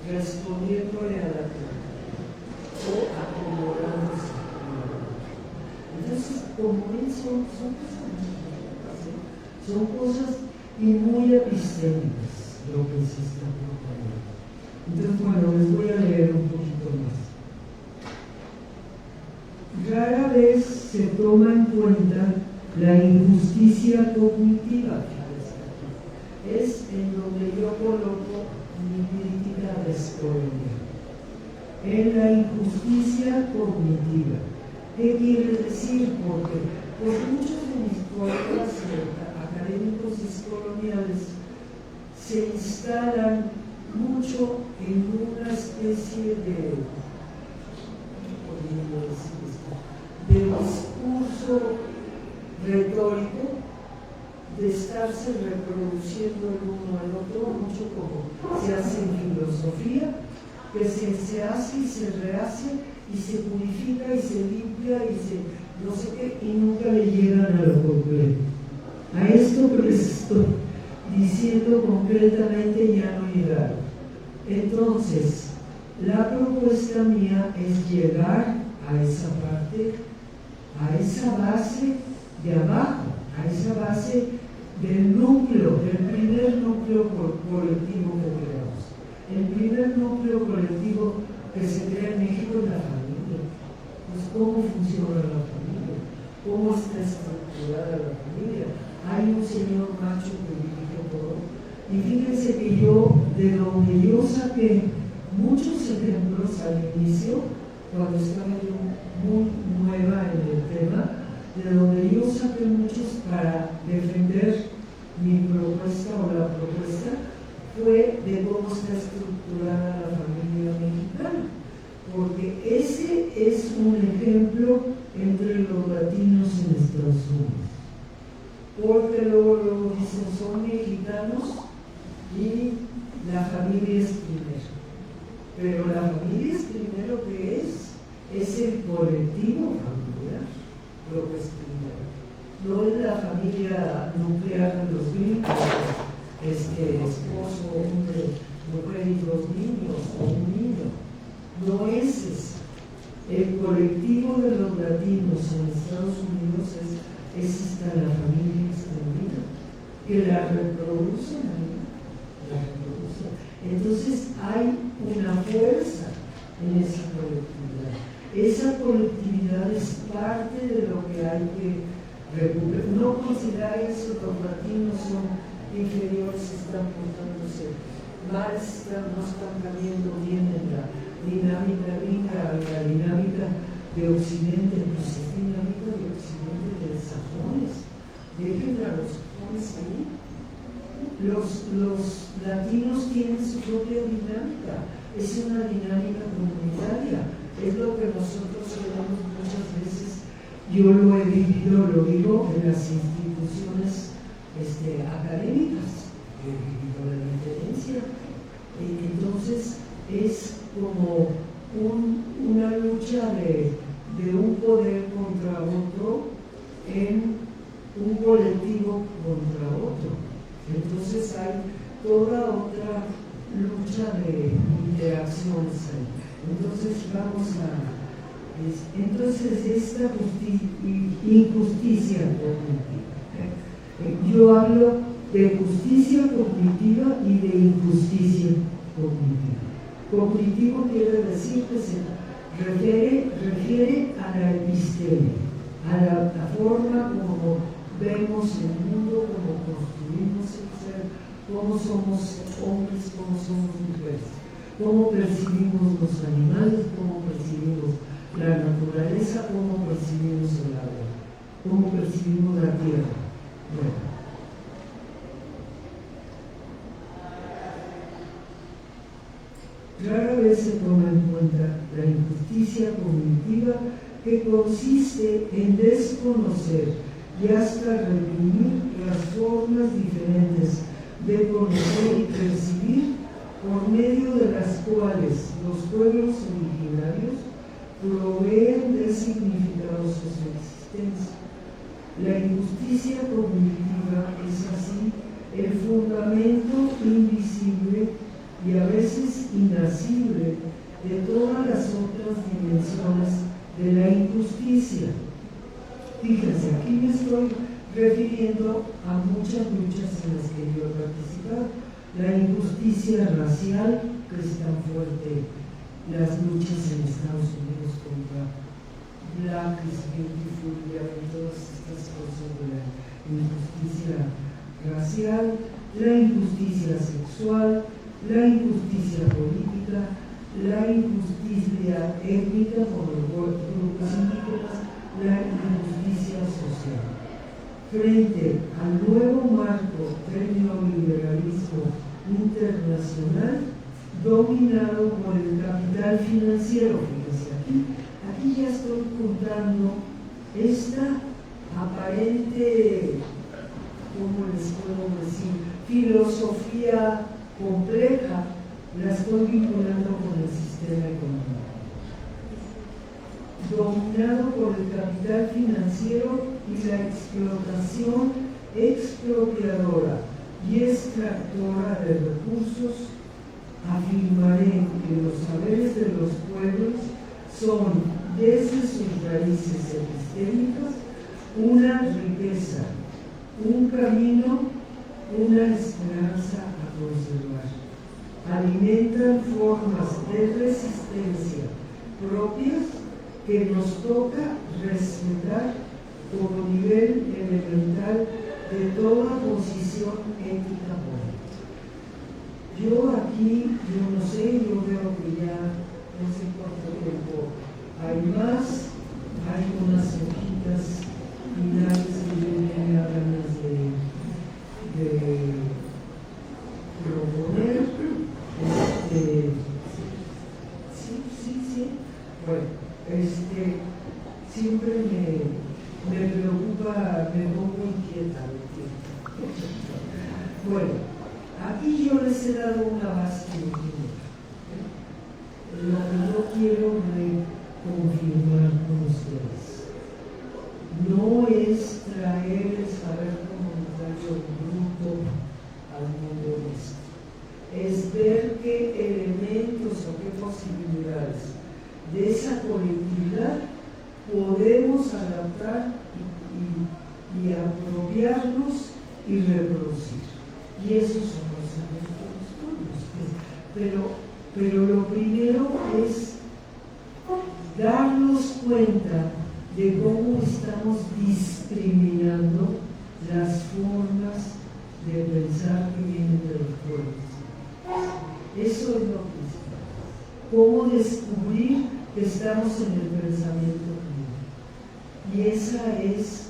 respondiéndole a la comunidad o acomodándose. Entonces, como ven, son cosas y muy epistémicas lo que se está proponiendo. Entonces, bueno, les voy a leer un poquito más. Rara vez se toma en cuenta la injusticia cognitiva. Es en donde yo coloco mi crítica descolonial. En la injusticia cognitiva. ¿Qué quiere decir? Porque muchos de mis colegas académicos descoloniales se instalan mucho en una especie de discurso retórico, de estarse reproduciendo el uno al otro, mucho como se hace en filosofía, que se hace y se rehace y se purifica y se limpia y se no sé qué, y nunca le llegan a lo completo. A esto que les estoy diciendo concretamente ya no llegaron. Entonces, la propuesta mía es llegar a esa parte, a esa base de abajo, a esa base del núcleo, del primer núcleo colectivo que creamos. El primer núcleo colectivo que se crea en México es la familia. Pues, ¿cómo funciona la familia? ¿Cómo está estructurada la familia? Hay un señor macho que dirige todo. Y fíjense que yo, de donde yo saqué muchos ejemplos al inicio, cuando estaba yo muy nueva en el tema, de donde yo saqué muchos para defender mi propuesta o la propuesta, fue de cómo está estructurada la familia mexicana. Porque ese es un ejemplo entre los latinos en Estados Unidos. Porque luego dicen, son mexicanos y la familia es primero. Pero la familia es primero, que es el colectivo familiar, lo que es primero. No es la familia nuclear de los gringos, esposo, hombre, mujer y dos niños, o un niño. No es eso. El colectivo de los latinos en Estados Unidos es esta, la familia extendida, que la reproducen ahí, la reproducen. Entonces hay una fuerza en esa colectividad. Esa colectividad es parte de lo que hay que recuperar. No considerar eso, los latinos son inferiores, están portándose mal, no están cambiando bien en la dinámica gringa, la dinámica de Occidente, pues es dinámica de Occidente, de sajones. Dejen a los sajones ahí. Los latinos tienen su propia dinámica, es una dinámica comunitaria, es lo que nosotros queremos muchas veces. Yo lo he vivido, lo digo, en las instituciones académicas, he vivido la diferencia. Entonces es como una lucha de un poder contra otro en un colectivo contra otro. Entonces hay toda otra lucha de interacciones ahí. Entonces vamos entonces esta injusticia cognitiva. Yo hablo de justicia cognitiva y de injusticia cognitiva. Cognitivo quiere decir que se refiere a la epistemia, a la forma como vemos el mundo, como construimos el ser, cómo somos hombres, cómo somos mujeres, cómo percibimos los animales, cómo percibimos la naturaleza, cómo percibimos el agua, cómo percibimos la tierra. Bueno. Rara vez se toma en cuenta la injusticia cognitiva, que consiste en desconocer y hasta reprimir las formas diferentes de conocer y percibir, por medio de las cuales los pueblos originarios proveen de significados a su existencia. La injusticia cognitiva es así el fundamento invisible y a veces inacible de todas las otras dimensiones de la injusticia. Fíjense, aquí me estoy refiriendo a muchas luchas en las que yo he participado. La injusticia racial, que es tan fuerte, las luchas en Estados Unidos contra Black is Beautiful, y todas estas cosas de la injusticia racial, la injusticia sexual, la injusticia política, la injusticia étnica con los grupos indígenas, la injusticia social. Frente al nuevo marco del neoliberalismo internacional dominado por el capital financiero, fíjense aquí ya estoy contando esta aparente, ¿cómo les puedo decir?, filosofía compleja, la estoy vinculando con el sistema económico. Dominado por el capital financiero y la explotación expropiadora y extractora de recursos, afirmaré que los saberes de los pueblos son, desde sus raíces epistémicas, una riqueza, un camino, una esperanza a conservar. Alimentan formas de resistencia propias que nos toca respetar como nivel elemental de toda posición ética política. Yo aquí, yo no sé, yo veo que ya no sé cuánto tiempo hay más, hay unas hojitas finales que yo tenía ganas de proponer. Sí. Bueno. Siempre me preocupa, me pongo inquieta. Bueno, aquí yo les he dado una base lo que yo quiero confirmar con ustedes no es traer el saber comunitario bruto al mundo nuestro, es ver qué elementos o qué posibilidades de esa colectividad podemos adaptar y apropiarnos y reproducir. Y esos son los estudios. Pero lo primero es darnos cuenta de cómo estamos discriminando las formas de pensar que vienen de los pueblos. Eso es lo principal. Cómo descubrir que estamos en el pensamiento puro. Y esa es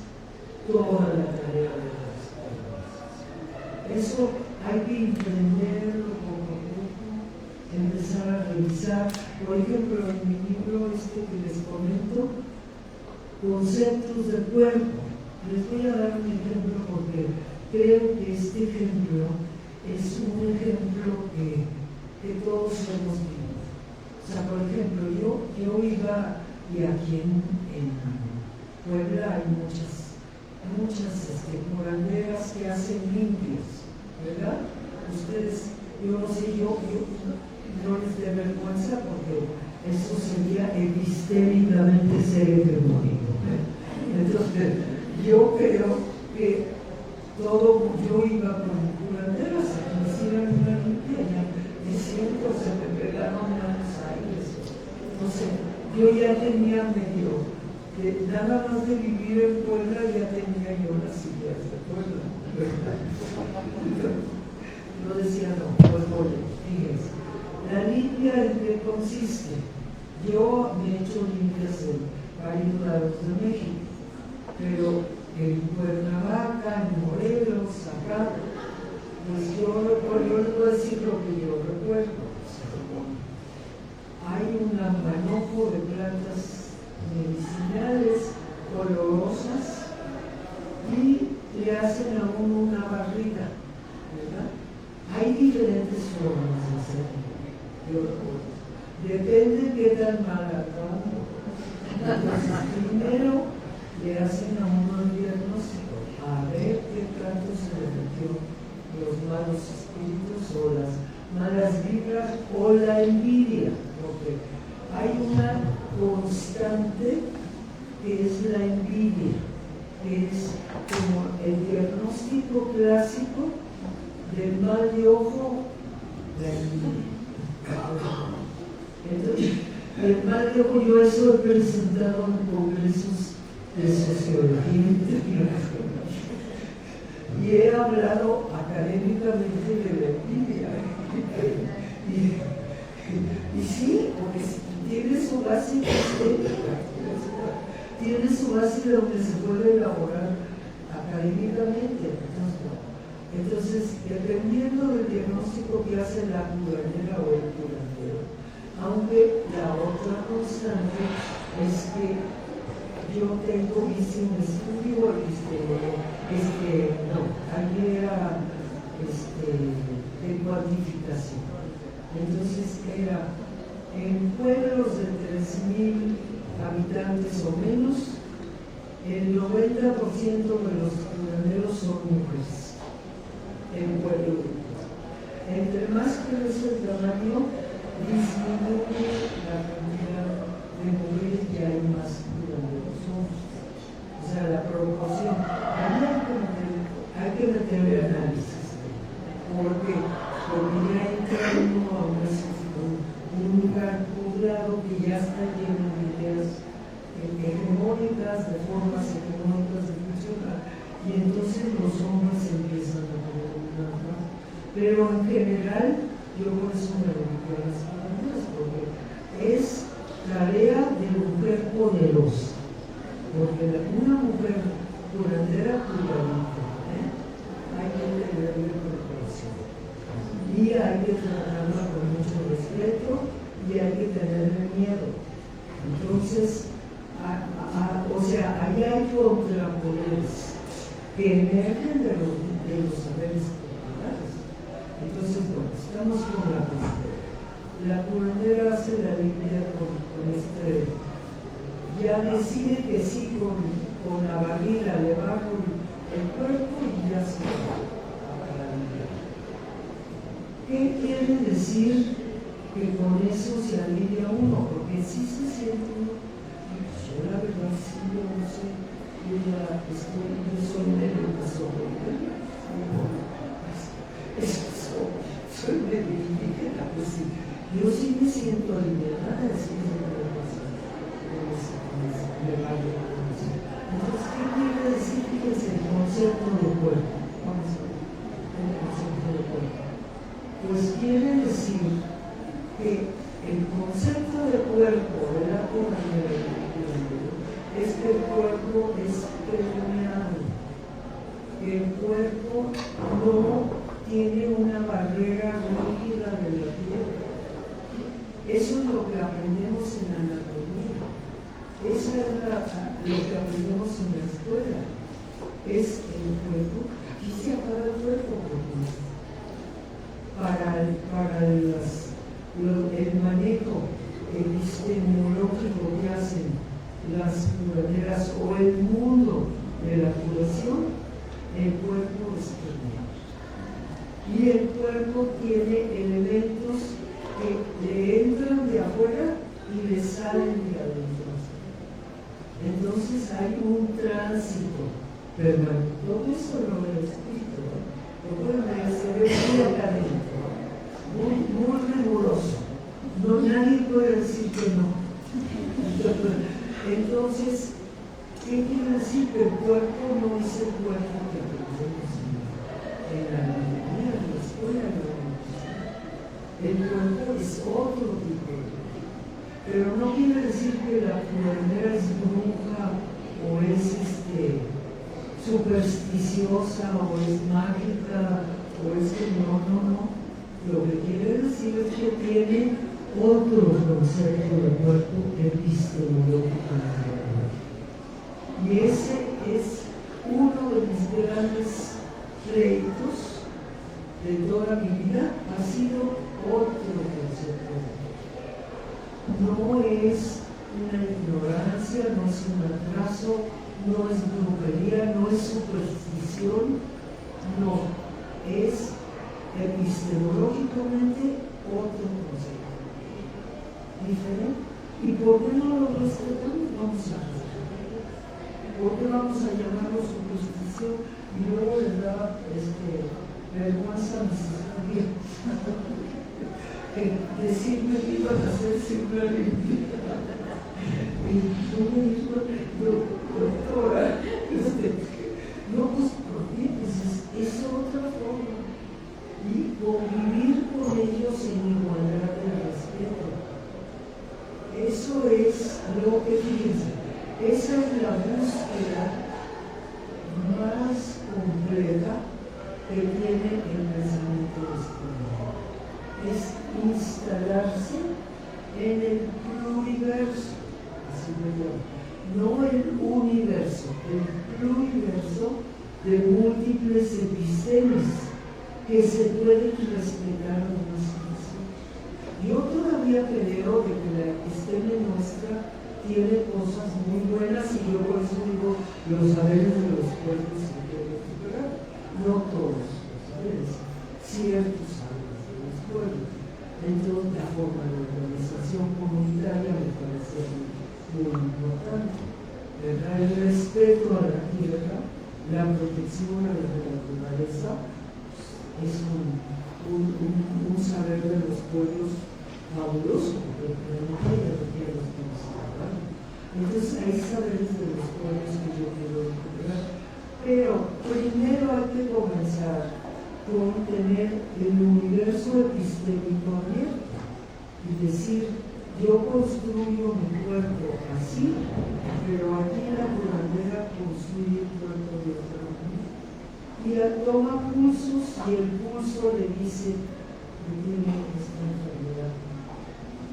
toda la tarea de las cosas. Eso hay que entenderlo poco a poco, empezar a revisar. Por ejemplo, en mi libro que les comento, Conceptos del Cuerpo. Les voy a dar un ejemplo porque creo que este ejemplo es un ejemplo que todos hemos vivido. O sea, por ejemplo, yo iba, y aquí en Puebla hay muchas curanderas que hacen limpios, ¿verdad? Ustedes, yo no sé, yo no les dé vergüenza porque eso sería epistémicamente ser hegemónico. Entonces, yo creo que yo iba con curanderas a que me hicieran una limpia, ya me siento, se me pegaron manos aires. No sé, yo ya tenía medio, nada más de vivir en Puebla, ya tenía yo las ideas de Puebla. Yo decía, no, pues oye, fíjense, la limpia en qué consiste. Yo me he hecho limpias en varios lados de México, pero en Cuernavaca, en Morelos, acá, pues yo les voy a decir lo que yo recuerdo. Hay un manojo de plantas medicinales olorosas y le hacen a uno una barrita, ¿verdad? Hay diferentes formas de hacerlo, yo recuerdo. Depende qué tan mal acabamos. Entonces, primero le hacen a uno el diagnóstico, a ver qué tanto se le metió los malos espíritus o las malas vibras o la envidia, porque hay una constante que es la envidia, que es como el diagnóstico clásico del mal de ojo, la envidia. Entonces, el mal de ojo, yo eso he presentado en congresos de sociología internacional y he hablado académicamente de la envidia. Y sí, porque tiene su base estética, tiene su base donde se puede elaborar académicamente. Entonces, dependiendo del diagnóstico que hace la curandera o el curandero, aunque la otra constante es que yo hice un estudio, allí era de cuantificación. Entonces era en pueblos de 3,000 habitantes o menos, el 90% de los curanderos son mujeres en pueblos. Entre más crece el tamaño, disminuye la cantidad de mujeres y hay más curanderos hombres. O sea, la proporción. Hay que meterle análisis, porque ya entra uno a un lugar poblado que ya está lleno de ideas hegemónicas, de formas hegemónicas de funcionar, y entonces los hombres empiezan a preguntar más. Pero en general, yo por eso me dedico a las curanderas, porque es tarea de mujer poderosa, porque una mujer curandera curadita, hay que tenerle preparación y hay que tratarla con mucho respeto y hay que tenerle miedo. Entonces, o sea, allá hay contrapoderes que emergen de los saberes populares. Entonces, bueno, estamos con la cuestión. La curandera hace la limpia con ya decide que sí, con la barrila le bajo el cuerpo y ya se va a la limpia. ¿Qué quiere decir que con eso se alivia uno? Porque sí se siente uno. Yo la verdad sí, yo no sé, yo soy medio pasogolera, soy medio indígena, pues sí. Yo sí me siento aliviada, sí me entonces, ¿qué quiere decir? Fíjense, el concepto de cuerpo. Vamos a ver, el concepto de cuerpo. Pues quiere decir que el concepto de cuerpo de la cuerpo no tiene una barrera rígida de la tierra. Eso es lo que aprendemos en la anatomía. Eso es lo que aprendemos en la escuela. Es el cuerpo. Aquí se acaba el cuerpo, para el manejo epistemológico que hacen las curanderas o el mundo de la curación, el cuerpo es permeable. Y el cuerpo tiene elementos que le entran de afuera y le salen de adentro. Entonces hay un tránsito permanente. Todo eso lo he escrito, lo pueden ver, se ve muy académico, muy riguroso. No, nadie puede decir que no. Entonces, ¿qué quiere decir? Que el cuerpo no es el cuerpo que aprendemos en la anatomía, en la escuela de la universidad. El cuerpo es otro tipo de cuerpo. Pero no quiere decir que la curandera es bruja o es supersticiosa o es mágica o es que no. Lo que quiere decir es que tiene otro concepto de cuerpo epistemológico. Y ese es uno de mis grandes pleitos de toda mi vida, ha sido otro concepto. No es una ignorancia, no es un atraso, no es brujería, no es superstición, no, es epistemológicamente otro concepto. Diferente. ¿Y por qué no lo respetamos? Vamos a ver. ¿Por qué vamos a llamarlo superstición y luego les da vergüenza a mis estudiantes? Decirme que iban a hacer siempre limpia. Y yo me dijo, doctora, no, pues ¿por qué? Pues es otra forma. Y convivir con ellos en igualdad de respeto. Eso es lo que fíjense. Esa es la búsqueda más compleja que tiene el pensamiento espiritual. Es instalarse en el pluriverso, así me llamo, no el universo, el pluriverso de múltiples epistemes que se pueden respetar unos a los otros. Yo todavía creo de que la episteme nuestra tiene cosas muy buenas y yo por eso digo los saberes de los pueblos se pueden recuperar, no todos los saberes, ciertos saberes de los pueblos. Entonces la forma de organización comunitaria me parece muy importante, ¿verdad? El respeto a la tierra, la protección a la naturaleza es un saber de los pueblos fabuloso, porque no hay de los que nos hablan. Entonces hay saberes de los pueblos que yo quiero recuperar. Pero primero hay que comenzar con tener el universo epistémico abierto y decir, yo construyo mi cuerpo así, pero aquí la curandera construye el cuerpo de otra manera. Y toma pulsos y el pulso le dice que tiene esta enfermedad.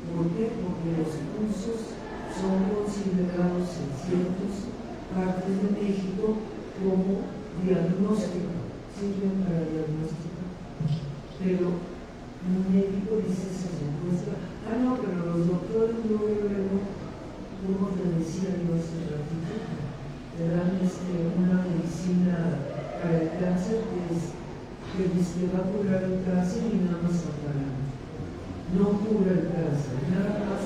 ¿Por qué? Porque los pulsos son considerados en ciertas partes de México como diagnóstico, sirven para diagnóstico. Pero un médico dice esa respuesta, no, pero los doctores luego, como te decía yo hace ratito, te dan una medicina para el cáncer que dice que va a curar el cáncer y nada más apagar. No cura el cáncer, nada más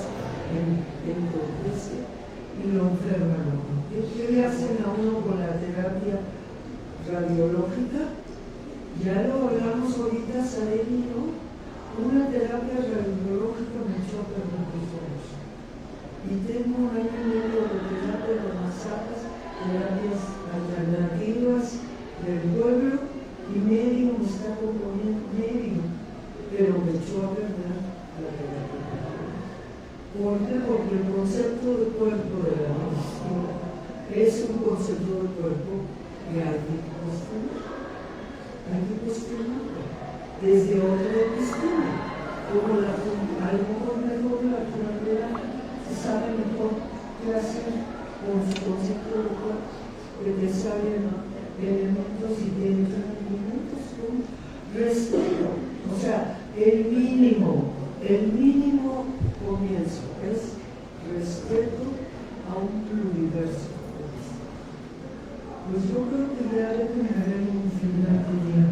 entorpece y lo enferman a uno. ¿Qué le hacen a uno con la terapia radiológica? Ya lo hablamos ahorita, Sareni, ¿no? Una terapia radiológica me echó a perder los ojos. Y tengo un año y medio de terapia de masajes, terapias alternativas del pueblo y medio me está componiendo, pero me echó a perder la terapia. ¿Por qué? Porque el concepto de cuerpo de la medicina es un concepto de cuerpo que hay que construir. hay que cuestionarlo desde otra episteme, como a lo mejor mejor la naturaleza se sabe mejor qué hacer con su concepto local, que te salen elementos y te entran elementos con respeto. O sea, el mínimo comienzo es respeto a un pluriverso. Pues yo creo que ya le dejaré un final, tenía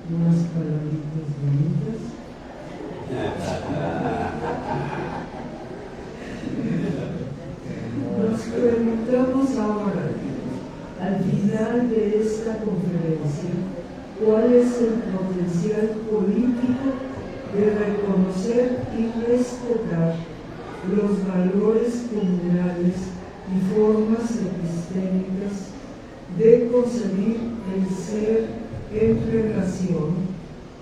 unas palabritas bonitas. Nos preguntamos ahora, al final de esta conferencia, ¿cuál es el potencial político de reconocer y respetar los valores comunales y formas epistémicas de concebir el ser en relación,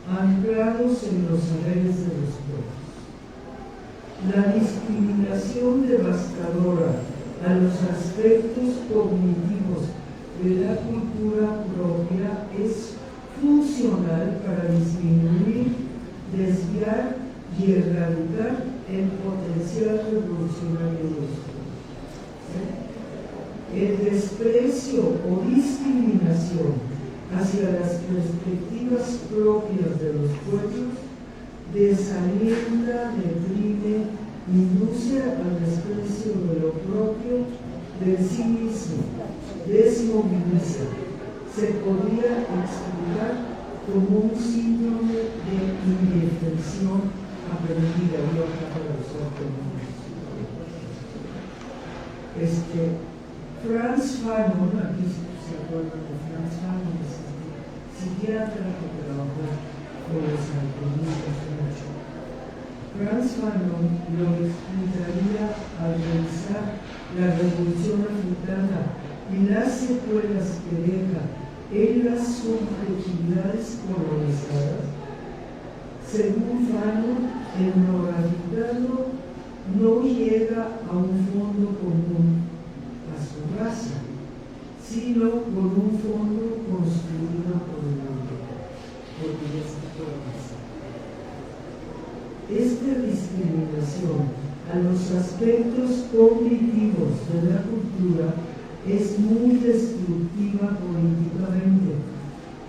anclados en los saberes de los pueblos? La discriminación devastadora a los aspectos cognitivos de la cultura propia es funcional para disminuir, desviar y erradicar el potencial revolucionario de los pueblos. El desprecio o discriminación hacia las perspectivas propias de los pueblos desalienta, deprime, induce al desprecio de lo propio, de sí mismo, desmoviliza. Se podría explicar como un síndrome de indefensión aprendida. Yo acabo de usar Franz Fanon, aquí se acuerdan de Franz Fanon, psiquiatra que trabajó con los alcoholistas mucho. Franz Fanon lo explicaría al revisar la Revolución Africana y las secuelas que deja en las subjetividades colonizadas. Según Fanon, el lo africano no llega a un fondo común a su raza, sino con un fondo construido por el mundo, porque ya está toda raza. Esta discriminación a los aspectos cognitivos de la cultura es muy destructiva políticamente,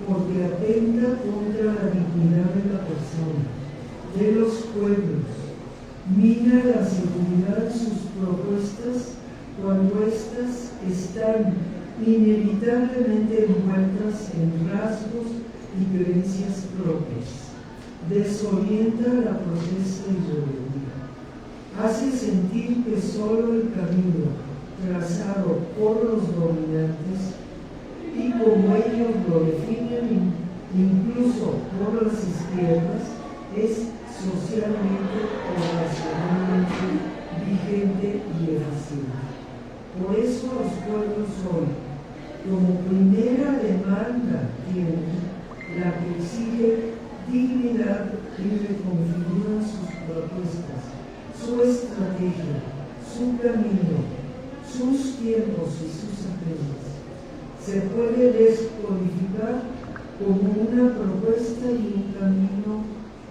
porque atenta contra la dignidad de la persona, de los pueblos, mina la seguridad de sus propuestas cuando éstas están inevitablemente envueltas en rasgos y creencias propias, desorienta la protesta y rebeldía, hace sentir que solo el camino trazado por los dominantes y como ellos lo definen incluso por las izquierdas es socialmente o racionalmente vigente y eficiente. Por eso los pueblos hoy, como primera demanda, tienen la que exige dignidad y reconfiguran sus propuestas, su estrategia, su camino, sus tiempos y sus agendas. Se puede descodificar como una propuesta y un camino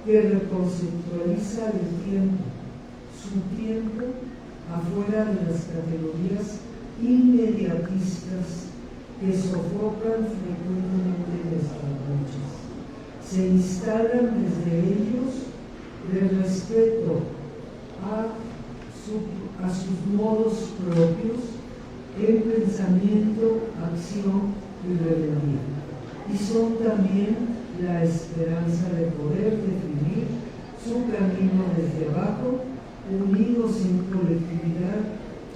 que reconceptualiza el tiempo, su tiempo, afuera de las categorías inmediatistas que sofocan frecuentemente nuestras luchas. Se instalan desde ellos el respeto a sus modos propios en pensamiento, acción y rebeldía. Y son también la esperanza de poder definir su camino desde abajo, unidos en colectividad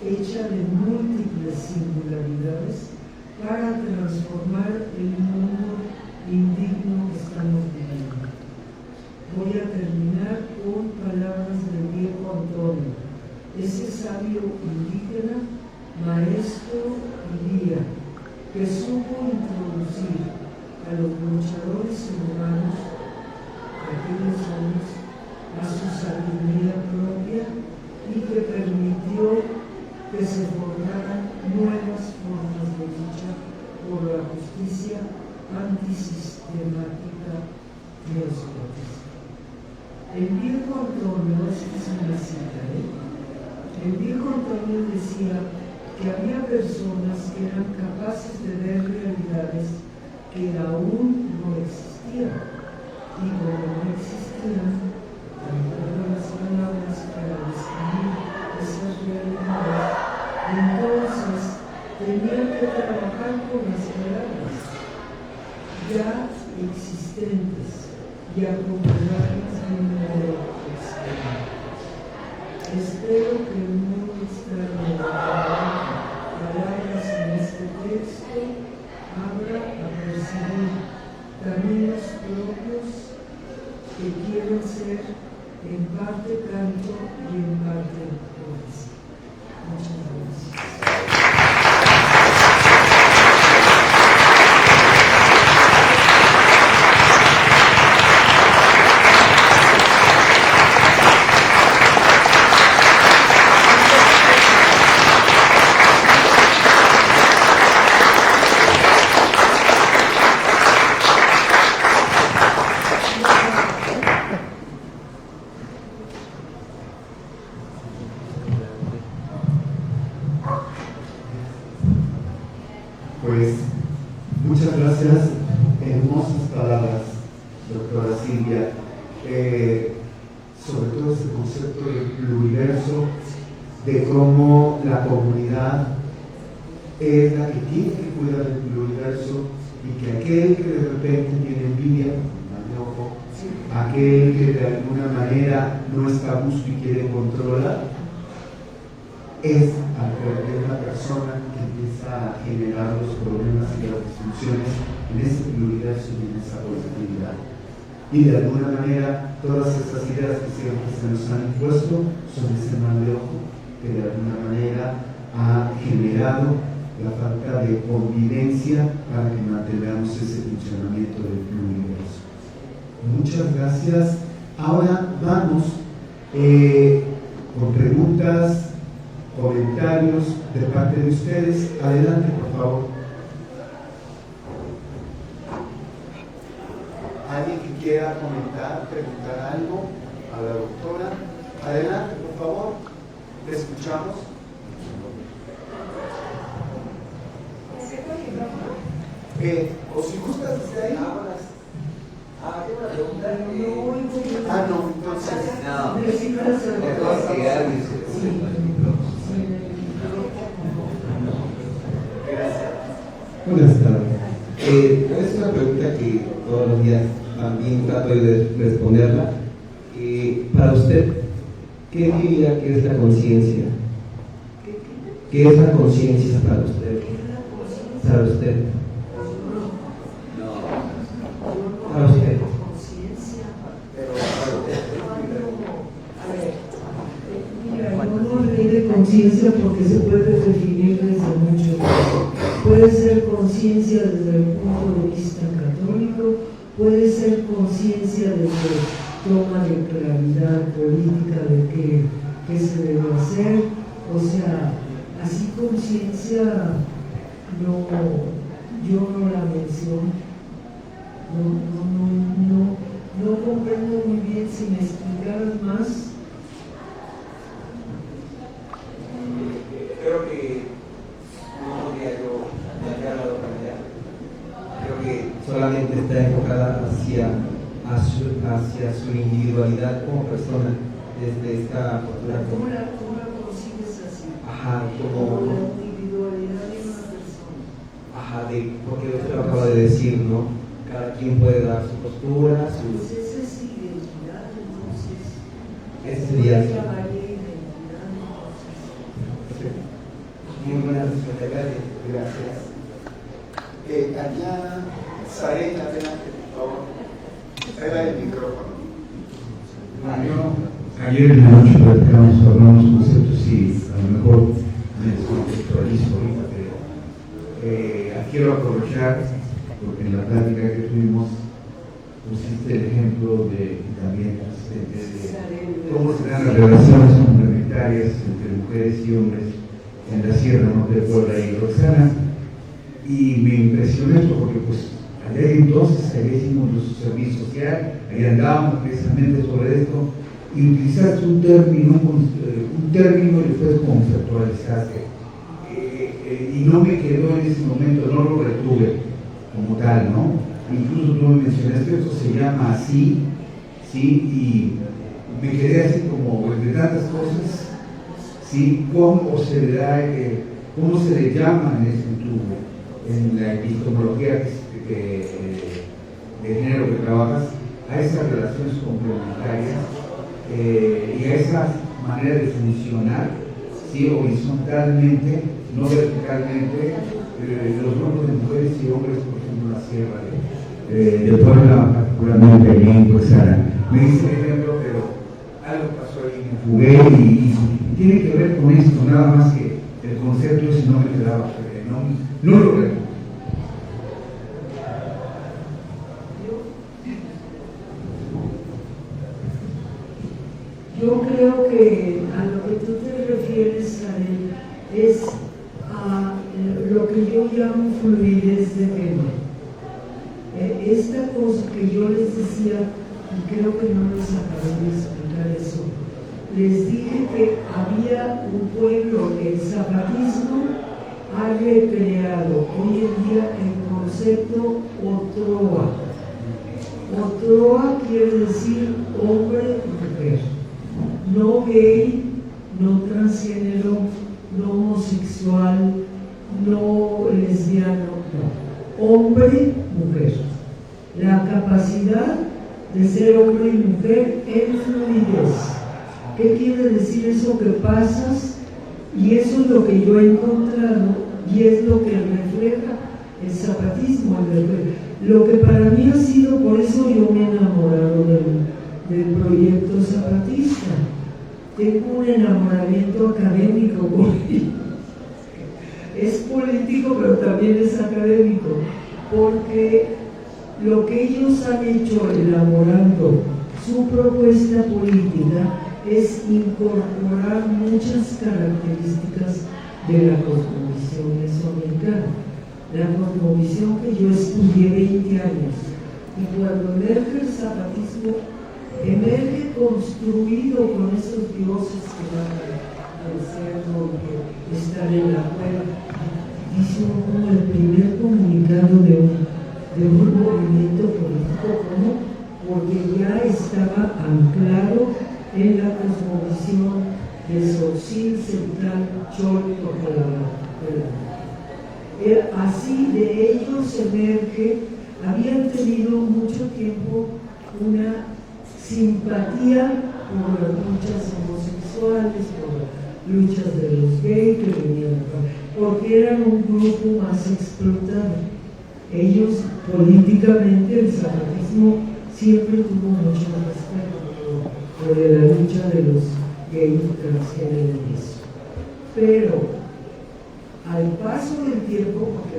hecha de múltiples singularidades para transformar el mundo indigno que estamos viviendo. Voy a terminar con palabras del viejo Antonio, ese sabio indígena, maestro y guía, que supo introducir a los luchadores urbanos de aquellos años a su sabiduría propia y que permitió que se formaran nuevas formas de lucha por la justicia antisistemática neoscotista. El viejo Antonio, esta es una cita, el viejo Antonio decía que había personas que eran capaces de ver realidades que aún no existían, y como no existían, tanto las palabras para describir esas realidades, entonces tenían que trabajar con las palabras ya existentes y acomodarlas de un modo externo. Espero que el mundo externo de palabras en este texto abra a percibir caminos propios que quieren ser en parte canto y en parte poesía. Muchas gracias. Pues muchas gracias, hermosas palabras, doctora Silvia, sobre todo ese concepto del pluriverso, de cómo la comunidad es la que tiene que cuidar del pluriverso y que aquel que de repente tiene envidia, aquel que de alguna manera no está a gusto y quiere controlar, es la persona que empieza a generar los problemas y las disfunciones en ese pluriverso y en esa positividad. Y de alguna manera, todas esas ideas que siempre se nos han impuesto son ese mal de ojo que de alguna manera ha generado la falta de convivencia para que mantengamos ese funcionamiento del pluriverso. Muchas gracias. Ahora vamos con preguntas, comentarios de parte de ustedes. Adelante, por favor. ¿Alguien que quiera comentar, preguntar algo a la doctora? Adelante, por favor. ¿Le escuchamos? O si gustas desde ahí. ¿Tengo una pregunta? No, entonces. Buenas tardes. Es una pregunta que todos los días también trato de responderla. Para usted, ¿qué diría que es la conciencia? ¿Qué es la conciencia para usted? Para usted. Para usted. De conciencia porque se puede definir desde mucho tiempo. Puede ser conciencia desde el punto de vista católico, puede ser conciencia desde toma de claridad política de qué se debe hacer. O sea, así conciencia yo no la menciono. No comprendo muy bien. Si me explicaras más. Creo que no podría yo plantearla de otra manera. Creo que solamente está enfocada hacia su individualidad como persona, desde esta postura. ¿Cómo la consigues así? Ajá, como la individualidad de una persona. Ajá, porque usted lo acaba de decir, ¿no? Cada quien puede dar su postura, su. Pues esa es identidad, entonces. Ese sería. Muy buenas noches, gracias. Allá, Sarena, adelante, por favor. Era el micrófono. Ayer en la noche platicamos sobre unos conceptos y a lo mejor me descontextualizo ahorita, pero quiero aprovechar, porque en la plática que tuvimos pusiste el ejemplo de también de cómo se dan las relaciones complementarias entre mujeres y hombres en la Sierra Madre de Puebla y Roxana, y me impresionó esto porque pues allá entonces allá hicimos nuestro servicio social, ahí andábamos precisamente sobre esto, y utilizaste un término y después conceptualizaste. Y no me quedó en ese momento, no lo retuve como tal, ¿no? Incluso tú me mencionaste, esto se llama así, ¿sí? Y me quedé así como entre tantas cosas, ¿sí? ¿Cómo se le llama en la epistemología de género que trabajas a esas relaciones complementarias y a esa manera de funcionar, ¿sí? Horizontalmente, no verticalmente, los grupos de mujeres y hombres, por ejemplo, en la sierra de Puebla, particularmente allí en Cuesara. Me dice el ejemplo, pero algo pasó ahí, me fugué y tiene que ver con esto, nada más que el concepto ese no me quedaba, no lo recuerdo. Yo creo que a lo que tú te refieres, Ariel, es a lo que yo llamo fluidez de género. Esta cosa que yo les decía, y creo que no les acabé de explicar eso, les dije que había un pueblo, el zapatismo ha recreado hoy en día el concepto Otroa. Otroa quiere decir hombre y mujer. No gay, no transgénero, no homosexual, no lesbiano, no. Hombre, mujer. La capacidad de ser hombre y mujer en fluidez. ¿Qué quiere decir eso? Que pasas, y eso es lo que yo he encontrado, y es lo que refleja el zapatismo. Lo que para mí ha sido, por eso yo me he enamorado del proyecto zapatista. Tengo un enamoramiento académico con él. Es político, pero también es académico, porque lo que ellos han hecho elaborando su propuesta política es incorporar muchas características de la cosmovisión mesoamericana. La cosmovisión que yo estudié 20 años. Y cuando emerge el zapatismo, emerge construido con esos dioses que van al cerro, que están en la cueva. Hizo como el primer comunicado de un movimiento político, ¿cómo? Porque ya estaba anclado en la cosmovisión de Tzotzil, Central, Chol, así de ellos emerge, habían tenido mucho tiempo una simpatía por las luchas homosexuales, por las luchas de los gays que venían acá, porque eran un grupo más explotado. Ellos políticamente, el zapatismo siempre tuvo mucho respeto por la lucha de los gays transgénero y eso. Pero al paso del tiempo, porque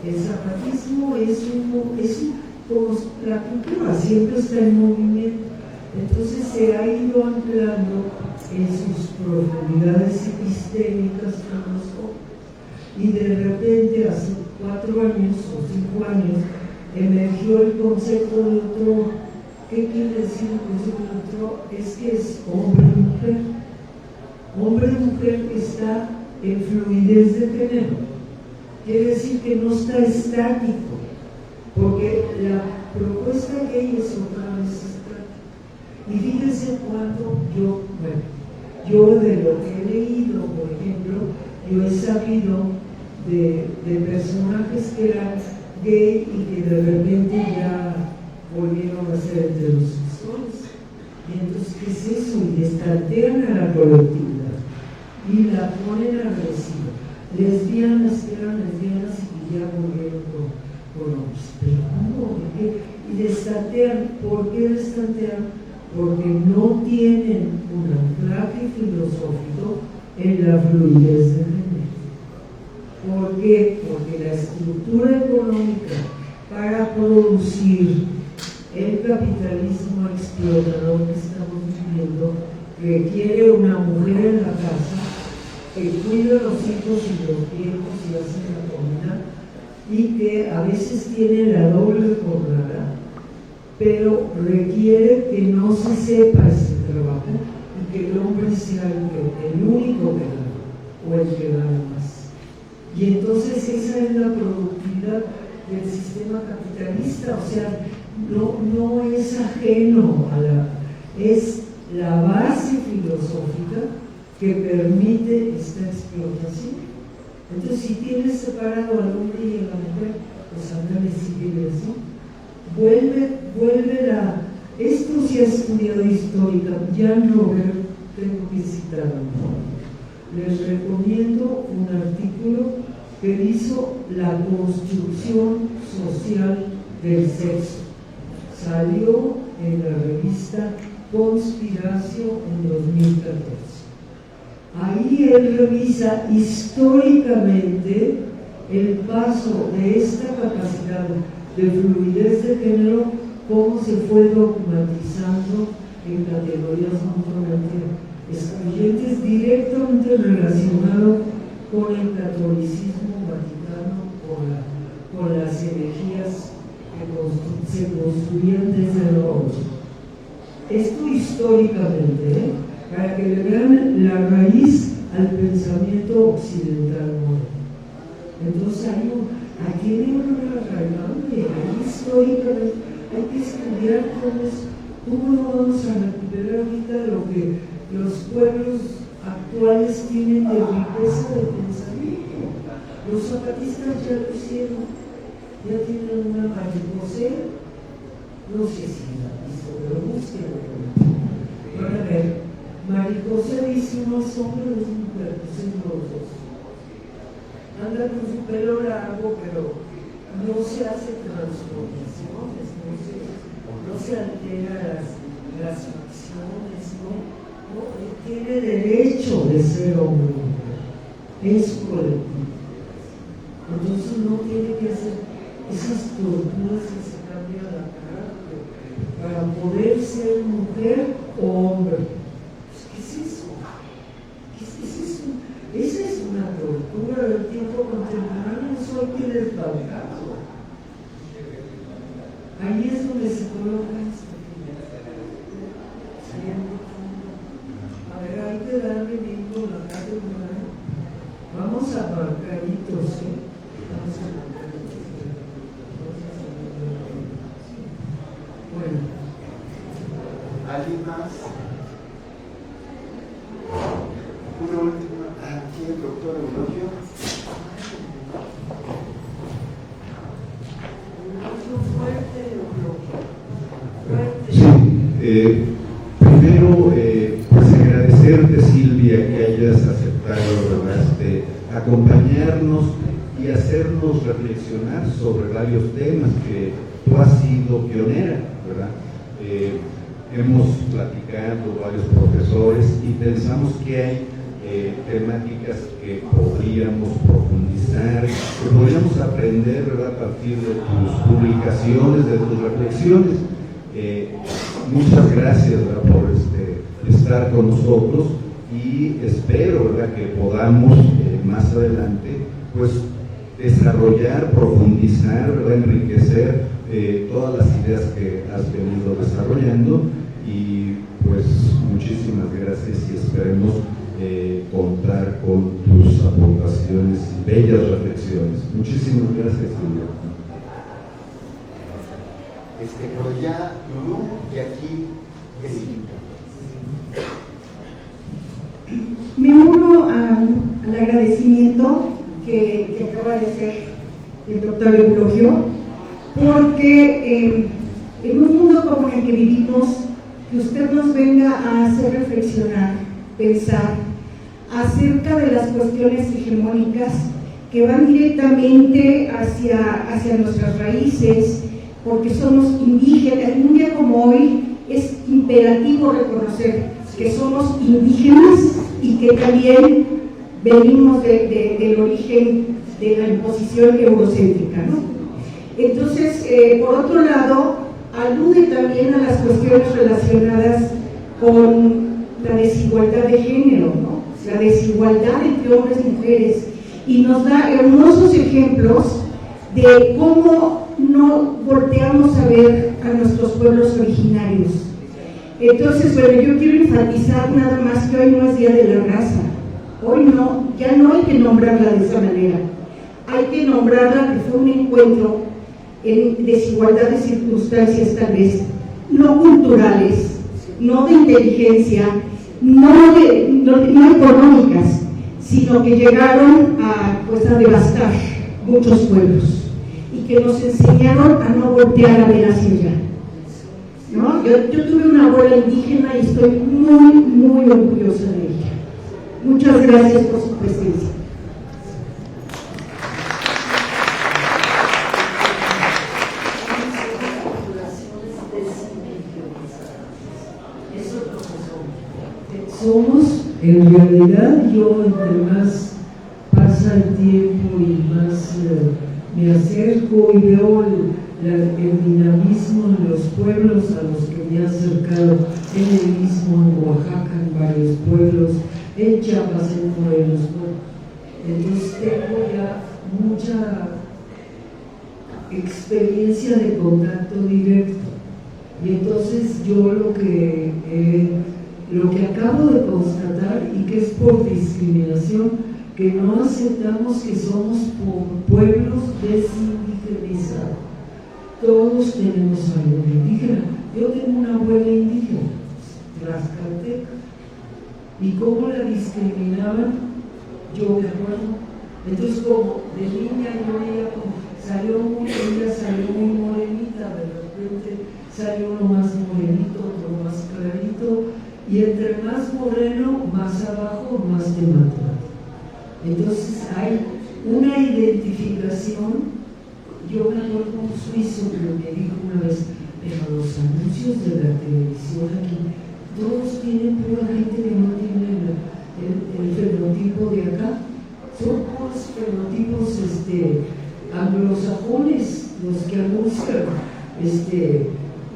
el zapatismo como la cultura siempre está en movimiento, entonces se ha ido anclando en sus profundidades epistémicas con los jóvenes. Y de repente, hace 4 años o 5 años, emergió el concepto de otro. ¿Qué quiere decir el concepto de otro? Es que es hombre y mujer. Hombre y mujer está en fluidez de género. Quiere decir que no está estático, porque la propuesta gay es otra vez estática. Y fíjense cuando yo de lo que he leído, por ejemplo, yo he sabido de personajes que eran gay y que de repente ya volvieron a ser heterosexuales. Y entonces, ¿qué es eso? Y destantean a la colectividad y la ponen agresiva. Lesbianas que eran lesbianas y que ya volvieron con hombres. Pero ¿cómo? Y destantean. ¿Por qué destantean? Porque no tienen un anclaje filosófico en la fluidez de género. ¿Por qué? Porque la estructura económica para producir el capitalismo explotador que estamos viviendo requiere una mujer en la casa que cuida a los hijos y los viejos y hace la comida, y que a veces tiene la doble jornada, pero requiere que no se sepa ese trabajo y que el hombre sea el único que gana o el que gana más. Y entonces esa es la productividad del sistema capitalista, o sea, no es ajeno es la base filosófica que permite esta explotación. Entonces, si tienes separado al hombre y a la mujer, pues ándale, sigue eso. Vuelve esto sí ha estudiado histórica, Jean Robert, tengo que citarlo. Les recomiendo un artículo que hizo La construcción social del sexo. Salió en la revista Conspiracio en 2014. Ahí él revisa históricamente el paso de esta capacidad de fluidez de género, cómo se fue dogmatizando en categorías mutuamente excluyentes, directamente relacionado con el catolicismo vaticano, con las herejías que se construían desde el orden. Esto históricamente, para que le vean la raíz al pensamiento occidental moderno. Entonces aquí hay una arraigante, ahí históricamente hay que estudiar cómo no vamos a recuperar ahorita lo que los pueblos actuales tienen de riqueza de pensamiento. Los zapatistas ya lo hicieron, ya tienen una Marie-José, no sé si la hizo, pero búsquenlo. Van a ver, Marie-José dice unos hombres y mujeres, pues los dos. Anda con su pelo largo, pero no se hace transformaciones, no se altera las facciones, no, él tiene derecho de ser hombre, es colectivo. Entonces no tiene que hacer esas torturas que se cambian la cara para poder ser mujer o hombre. ¿Qué es eso? ¿Qué es eso? Esa es una tortura del tiempo contemporáneo, eso hay que desbancarlo. Ahí es donde se coloca esto. A ver, hay que darle bien con la cara. Vamos a marcaditos, ¿eh? Vamos a marcaditos. Bueno. ¿Alguien más? Una última. Aquí el doctor Eulogio. Sí, primero, pues agradecerte, Silvia, que hayas aceptado, ¿verdad? Acompañarnos y hacernos reflexionar sobre varios temas que tú has sido pionera, ¿verdad? Hemos platicado varios profesores y pensamos que hay temáticas que podríamos profundizar, que podríamos aprender, ¿verdad?, a partir de tus publicaciones, de tus reflexiones. Muchas gracias, ¿verdad?, por estar con nosotros y espero, ¿verdad?, que podamos más adelante pues desarrollar, profundizar, ¿verdad?, enriquecer todas las ideas que has venido desarrollando y pues muchísimas gracias y esperemos contar con tus aportaciones y bellas reflexiones. Muchísimas gracias, Silvia. Pero ya, Lulú, y aquí es Me uno al agradecimiento que acaba de hacer el doctor Eulogio, porque en un mundo como el que vivimos, que usted nos venga a hacer reflexionar, pensar acerca de las cuestiones hegemónicas que van directamente hacia nuestras raíces, porque somos indígenas. En un día como hoy es imperativo reconocer que somos indígenas y que también venimos del origen de la imposición eurocéntrica, ¿no? Entonces, por otro lado, alude también a las cuestiones relacionadas con la desigualdad de género, ¿no?, la desigualdad entre hombres y mujeres, y nos da hermosos ejemplos de cómo no volteamos a ver a nuestros pueblos originarios. Entonces, bueno, yo quiero enfatizar nada más que hoy no es Día de la Raza. Hoy no, ya no hay que nombrarla de esa manera. Hay que nombrarla que fue un encuentro en desigualdad de circunstancias tal vez, no culturales, no de inteligencia, no económicas, sino que llegaron a devastar muchos pueblos y que nos enseñaron a no voltear a ver hacia allá, ¿no? Yo tuve una abuela indígena y estoy muy, muy orgullosa de ella. Muchas gracias por su presencia. Somos, en realidad, yo entre más pasa el tiempo y más me acerco y veo el dinamismo en los pueblos a los que me he acercado, en el Istmo, en Oaxaca, en varios pueblos, en Chiapas, en Morelos, ¿no? Entonces tengo ya mucha experiencia de contacto directo, y entonces yo lo que acabo de constatar, y que es por discriminación, que no aceptamos que somos pueblos desindigenizados. Todos tenemos algo de indígena. Yo tengo una abuela indígena, tlaxcalteca, y cómo la discriminaban, yo me acuerdo. Entonces, como de niña yo veía como ella salió muy morenita, de repente salió uno más morenito, otro más clarito, y entre más moreno, más abajo, más te matan. Entonces hay una identificación. Yo me acuerdo un suizo que me dijo una vez, pero los anuncios de la televisión aquí, todos tienen pura gente que no tiene el fenotipo de acá, son puros fenotipos anglosajones los que anuncian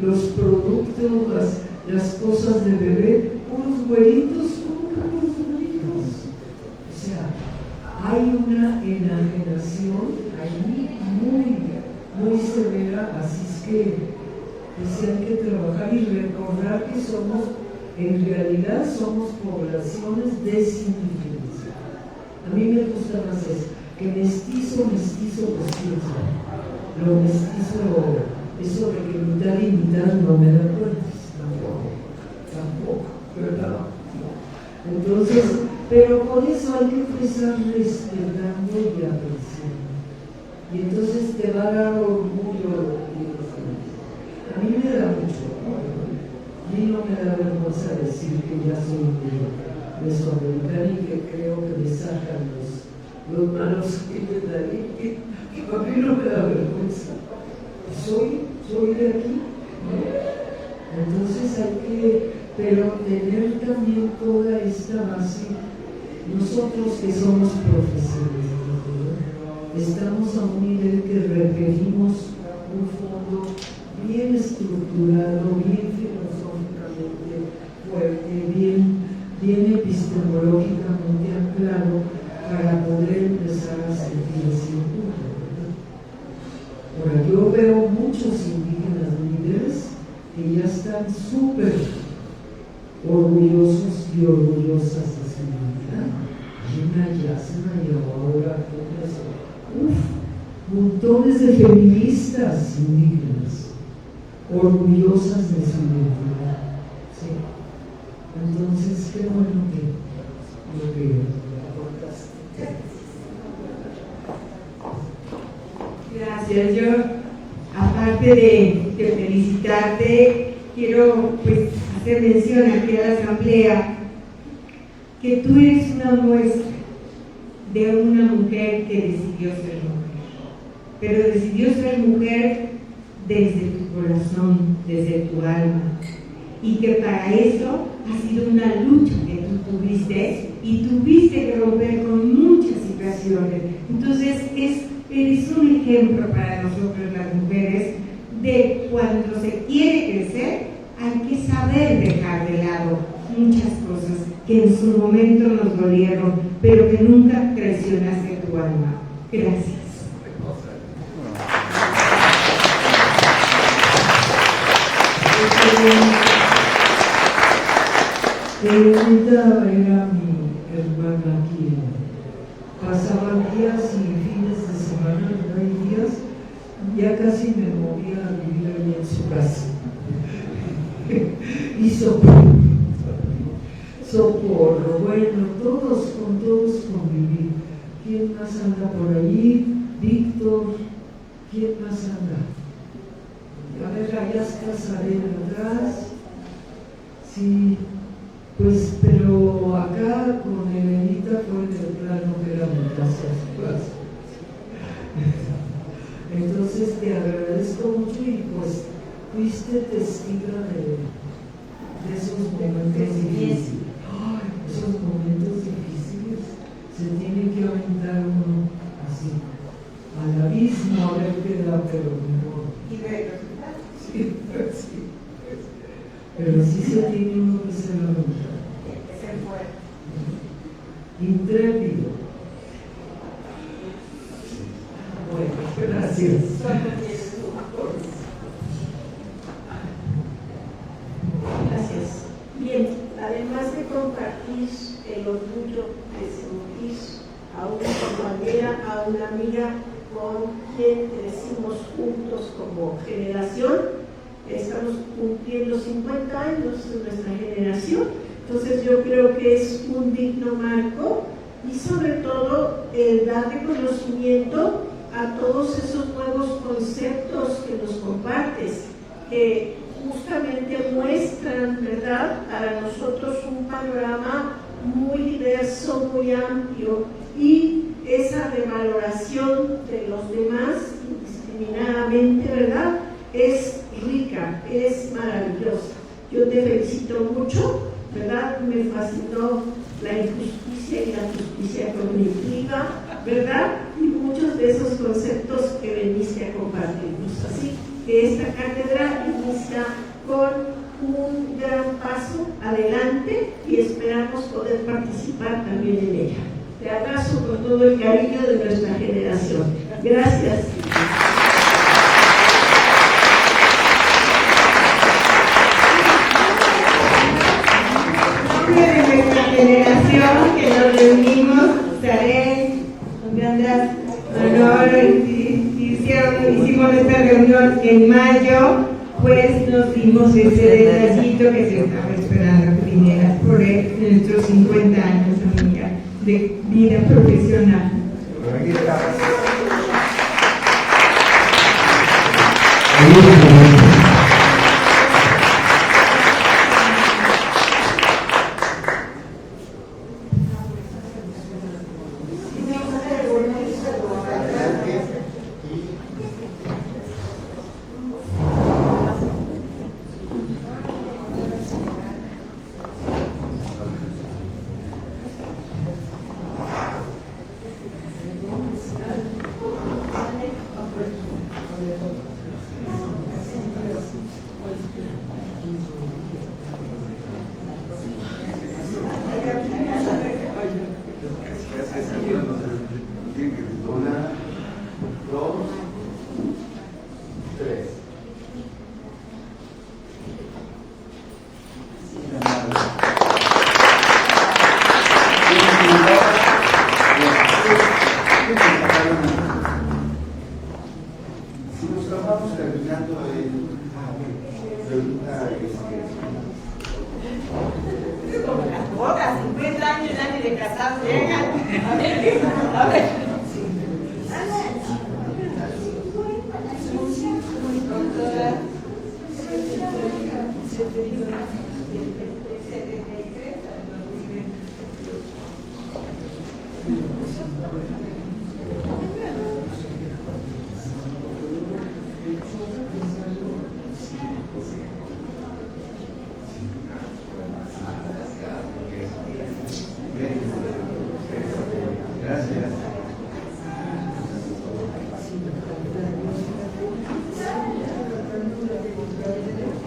los productos, las cosas de bebé, unos güeritos, unos bonitos. O sea, hay una enajenación ahí muy severa, así es que pues hay que trabajar y recordar que en realidad somos poblaciones desindigenizadas. A mí me gusta más eso, que mestizo, pues pienso. Lo mestizo, eso de que mitad y mitad no me da cuenta. Tampoco, ¿verdad? Entonces, pero por eso hay que empezar respetando y apreciando. Y entonces te va a dar orgullo. A mí me da mucho orgullo. A mí no me da vergüenza decir que ya soy mesoamericana y que creo que me sacan los malos que de ahí. A mí no me da vergüenza. Soy de aquí, ¿no? Entonces hay que, pero tener también toda esta base, nosotros que somos profesores, ¿no? Estamos a un nivel que requerimos un fondo bien estructurado, bien filosóficamente fuerte, bien epistemológicamente anclado para poder empezar a sentir ese impulso. Ahora, yo veo muchos indígenas líderes que ya están súper orgullosos y orgullosas de su identidad. Hay una Yasna y ahora montones de feministas indígenas orgullosas de su identidad. Sí. Entonces, qué bueno que aportaste. Gracias. Yo, aparte de felicitarte, quiero pues hacer mención aquí a la asamblea que tú eres una muestra de una mujer que decidió ser mujer, pero decidió ser mujer desde tu corazón, desde tu alma, y que para eso ha sido una lucha que tú tuviste y tuviste que romper con muchas situaciones. Entonces eres un ejemplo para nosotros las mujeres de cuando se quiere crecer hay que saber dejar de lado muchas cosas que en su momento nos dolieron, pero que nunca traicionaste tu alma. Gracias. Elenita era mi hermana aquí. Pasaban días y fines de semana, no hay días, ya casi me movía a vivir allí en su casa. Y socorro, bueno, con todos conviví. ¿Quién más anda por allí? Víctor, ¿quién más anda? A ver, allá está Sarena atrás. Sí, pues, pero acá con Elenita fue en el plano que era mi casa. Entonces te agradezco mucho y pues fuiste testigo de esos momentos difíciles. Ay, esos momentos difíciles se tiene que aventar uno así, al abismo a ver qué da, pero mejor. Y ver resultados. Sí. Pero sí se tiene uno que ser aventar. Ser fuerte. Intrépido. Bueno, gracias. Gracias. Bien, además de compartir el orgullo de sentir a una compañera, a una amiga con quien crecimos juntos como generación, estamos cumpliendo 50 años de nuestra generación, entonces yo creo que es un digno marco y sobre todo el dar reconocimiento a todos esos nuevos conceptos que nos compartes, que justamente muestran, ¿verdad?, para nosotros un panorama muy diverso, muy amplio, y esa revaloración de los demás indiscriminadamente, ¿verdad?, es rica, es maravillosa. Yo te felicito mucho, ¿verdad? Me fascinó la injusticia y la justicia cognitiva, ¿verdad? Y muchos de esos conceptos que veniste a compartirnos. Así que esta cátedra inicia con un gran paso adelante y esperamos poder participar también en ella. Te abrazo con todo el cariño de nuestra generación. Gracias. De nuestra generación que nos reunimos, Sarén, donde andas, Honor, hicimos esta reunión en mayo, pues nos dimos ese detallito que se estaba esperando primera por nuestros 50 años, amiga, de vida profesional.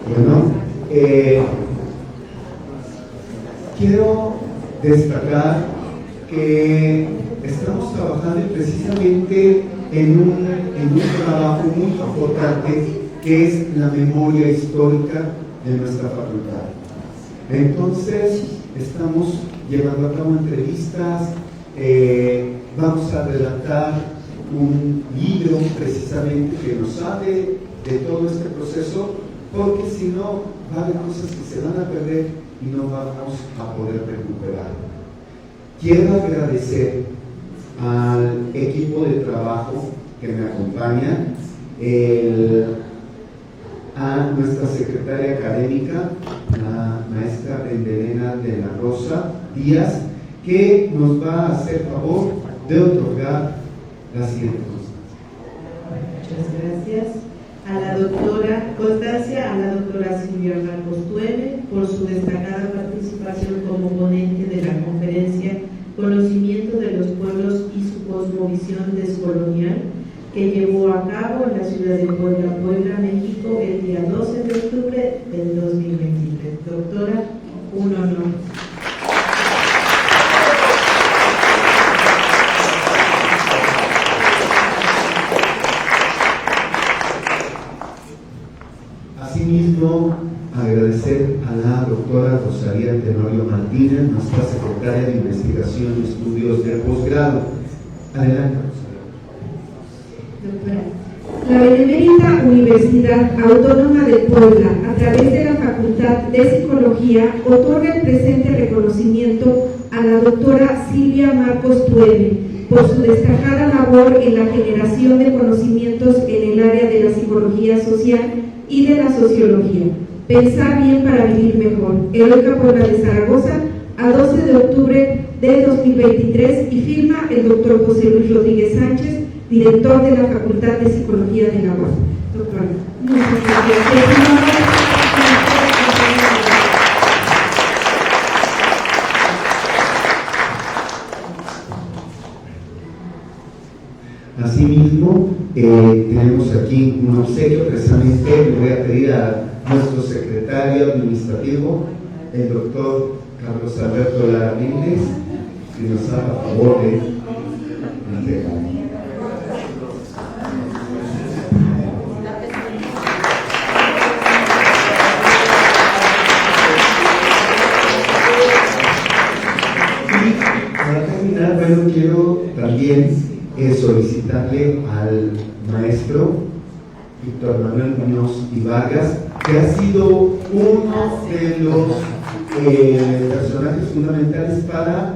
Bueno, quiero destacar que estamos trabajando precisamente en un trabajo muy importante que es la memoria histórica en nuestra facultad. Entonces, estamos llevando a cabo entrevistas, vamos a redactar un libro precisamente que nos hable de todo este proceso, porque si no, va a haber cosas que se van a perder y no vamos a poder recuperar. Quiero agradecer al equipo de trabajo que me acompaña, a nuestra secretaria académica, la maestra Brendelena de la Rosa Díaz, que nos va a hacer favor de otorgar la siguiente constancia. Muchas gracias a la doctora Constancia, a la doctora Silvia Marcos Tueve, por su destacada participación como ponente de la conferencia Conocimiento de los pueblos y su cosmovisión descolonial, que llevó a cabo en la ciudad de Puebla, Puebla, México, el día 12 de octubre del 2023. Doctora, un honor. Asimismo, agradecer a la doctora Rosalía Tenorio Martínez, nuestra secretaria de Investigación y Estudios de Posgrado. Adelante, Doctora. La Benemérita Universidad Autónoma de Puebla, a través de la Facultad de Psicología, otorga el presente reconocimiento a la doctora Silvia Marcos Tueve por su destacada labor en la generación de conocimientos en el área de la psicología social y de la sociología. Pensar bien para vivir mejor. Heroica Puebla de Zaragoza, a 12 de octubre de 2023, y firma el doctor José Luis Rodríguez Sánchez, director de la Facultad de Psicología de la UAP. Doctor, muchas gracias. Asimismo, tenemos aquí un obsequio. Precisamente le voy a pedir a nuestro secretario administrativo, el doctor Carlos Alberto Lara Méndez, que nos haga favor de entregar. Y para terminar, bueno, quiero también solicitarle al maestro Víctor Manuel Muñoz y Vargas, que ha sido uno de los personajes fundamentales para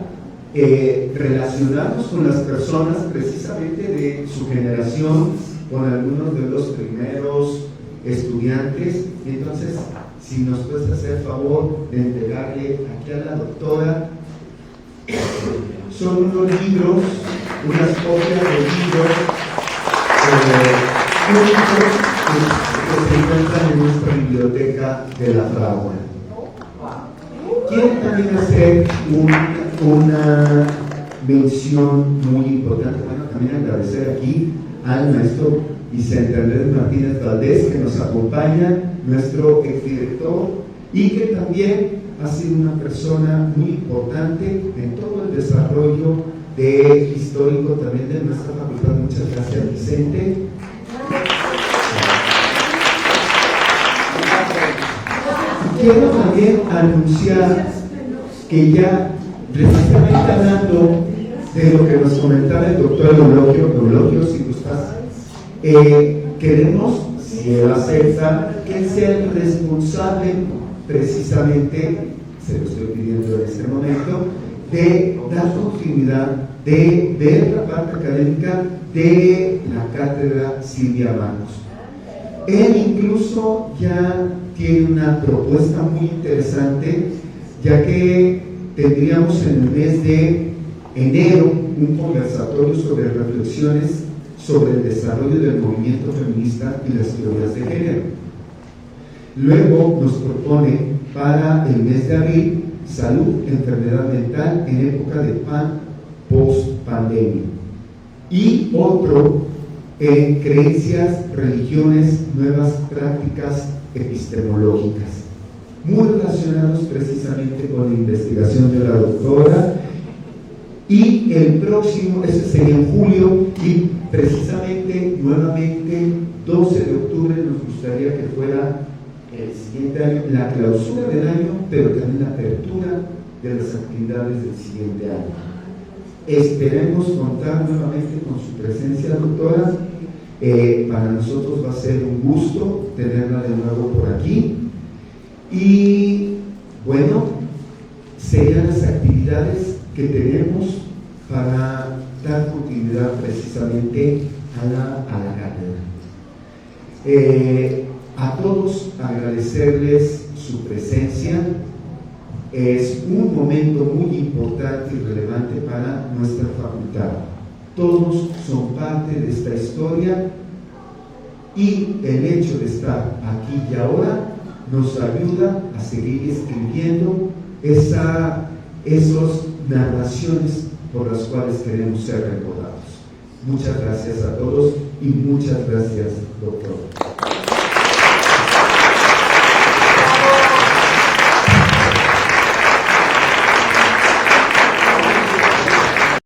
relacionarnos con las personas precisamente de su generación, con algunos de los primeros estudiantes. Entonces, si nos puedes hacer favor de entregarle aquí a la doctora, son unos libros, unas copias de libros únicos que se encuentran en nuestra biblioteca de la Fragua. Quiero también hacer una mención muy importante. Bueno, también agradecer aquí al maestro Vicente Andrés Martínez Valdés, que nos acompaña, nuestro exdirector, y que también ha sido una persona muy importante en todo el desarrollo histórico también de nuestra facultad. Muchas gracias, Vicente. Quiero también anunciar que ya, precisamente hablando de lo que nos comentaba el doctor Eulogio, si gustas, queremos, si él acepta, que él sea el responsable, precisamente, se lo estoy pidiendo en este momento, de dar continuidad, de ver la parte académica de la cátedra Silvia Marcos. Él incluso ya tiene una propuesta muy interesante, ya que tendríamos en el mes de enero un conversatorio sobre reflexiones sobre el desarrollo del movimiento feminista y las teorías de género. Luego nos propone para el mes de abril salud, enfermedad mental en época de post-pandemia. Y otro, creencias, religiones, nuevas prácticas epistemológicas, muy relacionados precisamente con la investigación de la doctora. Y el próximo, ese sería en julio, y precisamente nuevamente 12 de octubre nos gustaría que fuera el siguiente año, la clausura del año, pero también la apertura de las actividades del siguiente año. Esperemos contar nuevamente con su presencia, doctora. Para nosotros va a ser un gusto tenerla de nuevo por aquí. Y bueno, serían las actividades que tenemos para dar continuidad precisamente a la cátedra. A todos agradecerles su presencia. Es un momento muy importante y relevante para nuestra facultad. Todos son parte de esta historia y el hecho de estar aquí y ahora nos ayuda a seguir escribiendo esas narraciones por las cuales queremos ser recordados. Muchas gracias a todos y muchas gracias, doctor.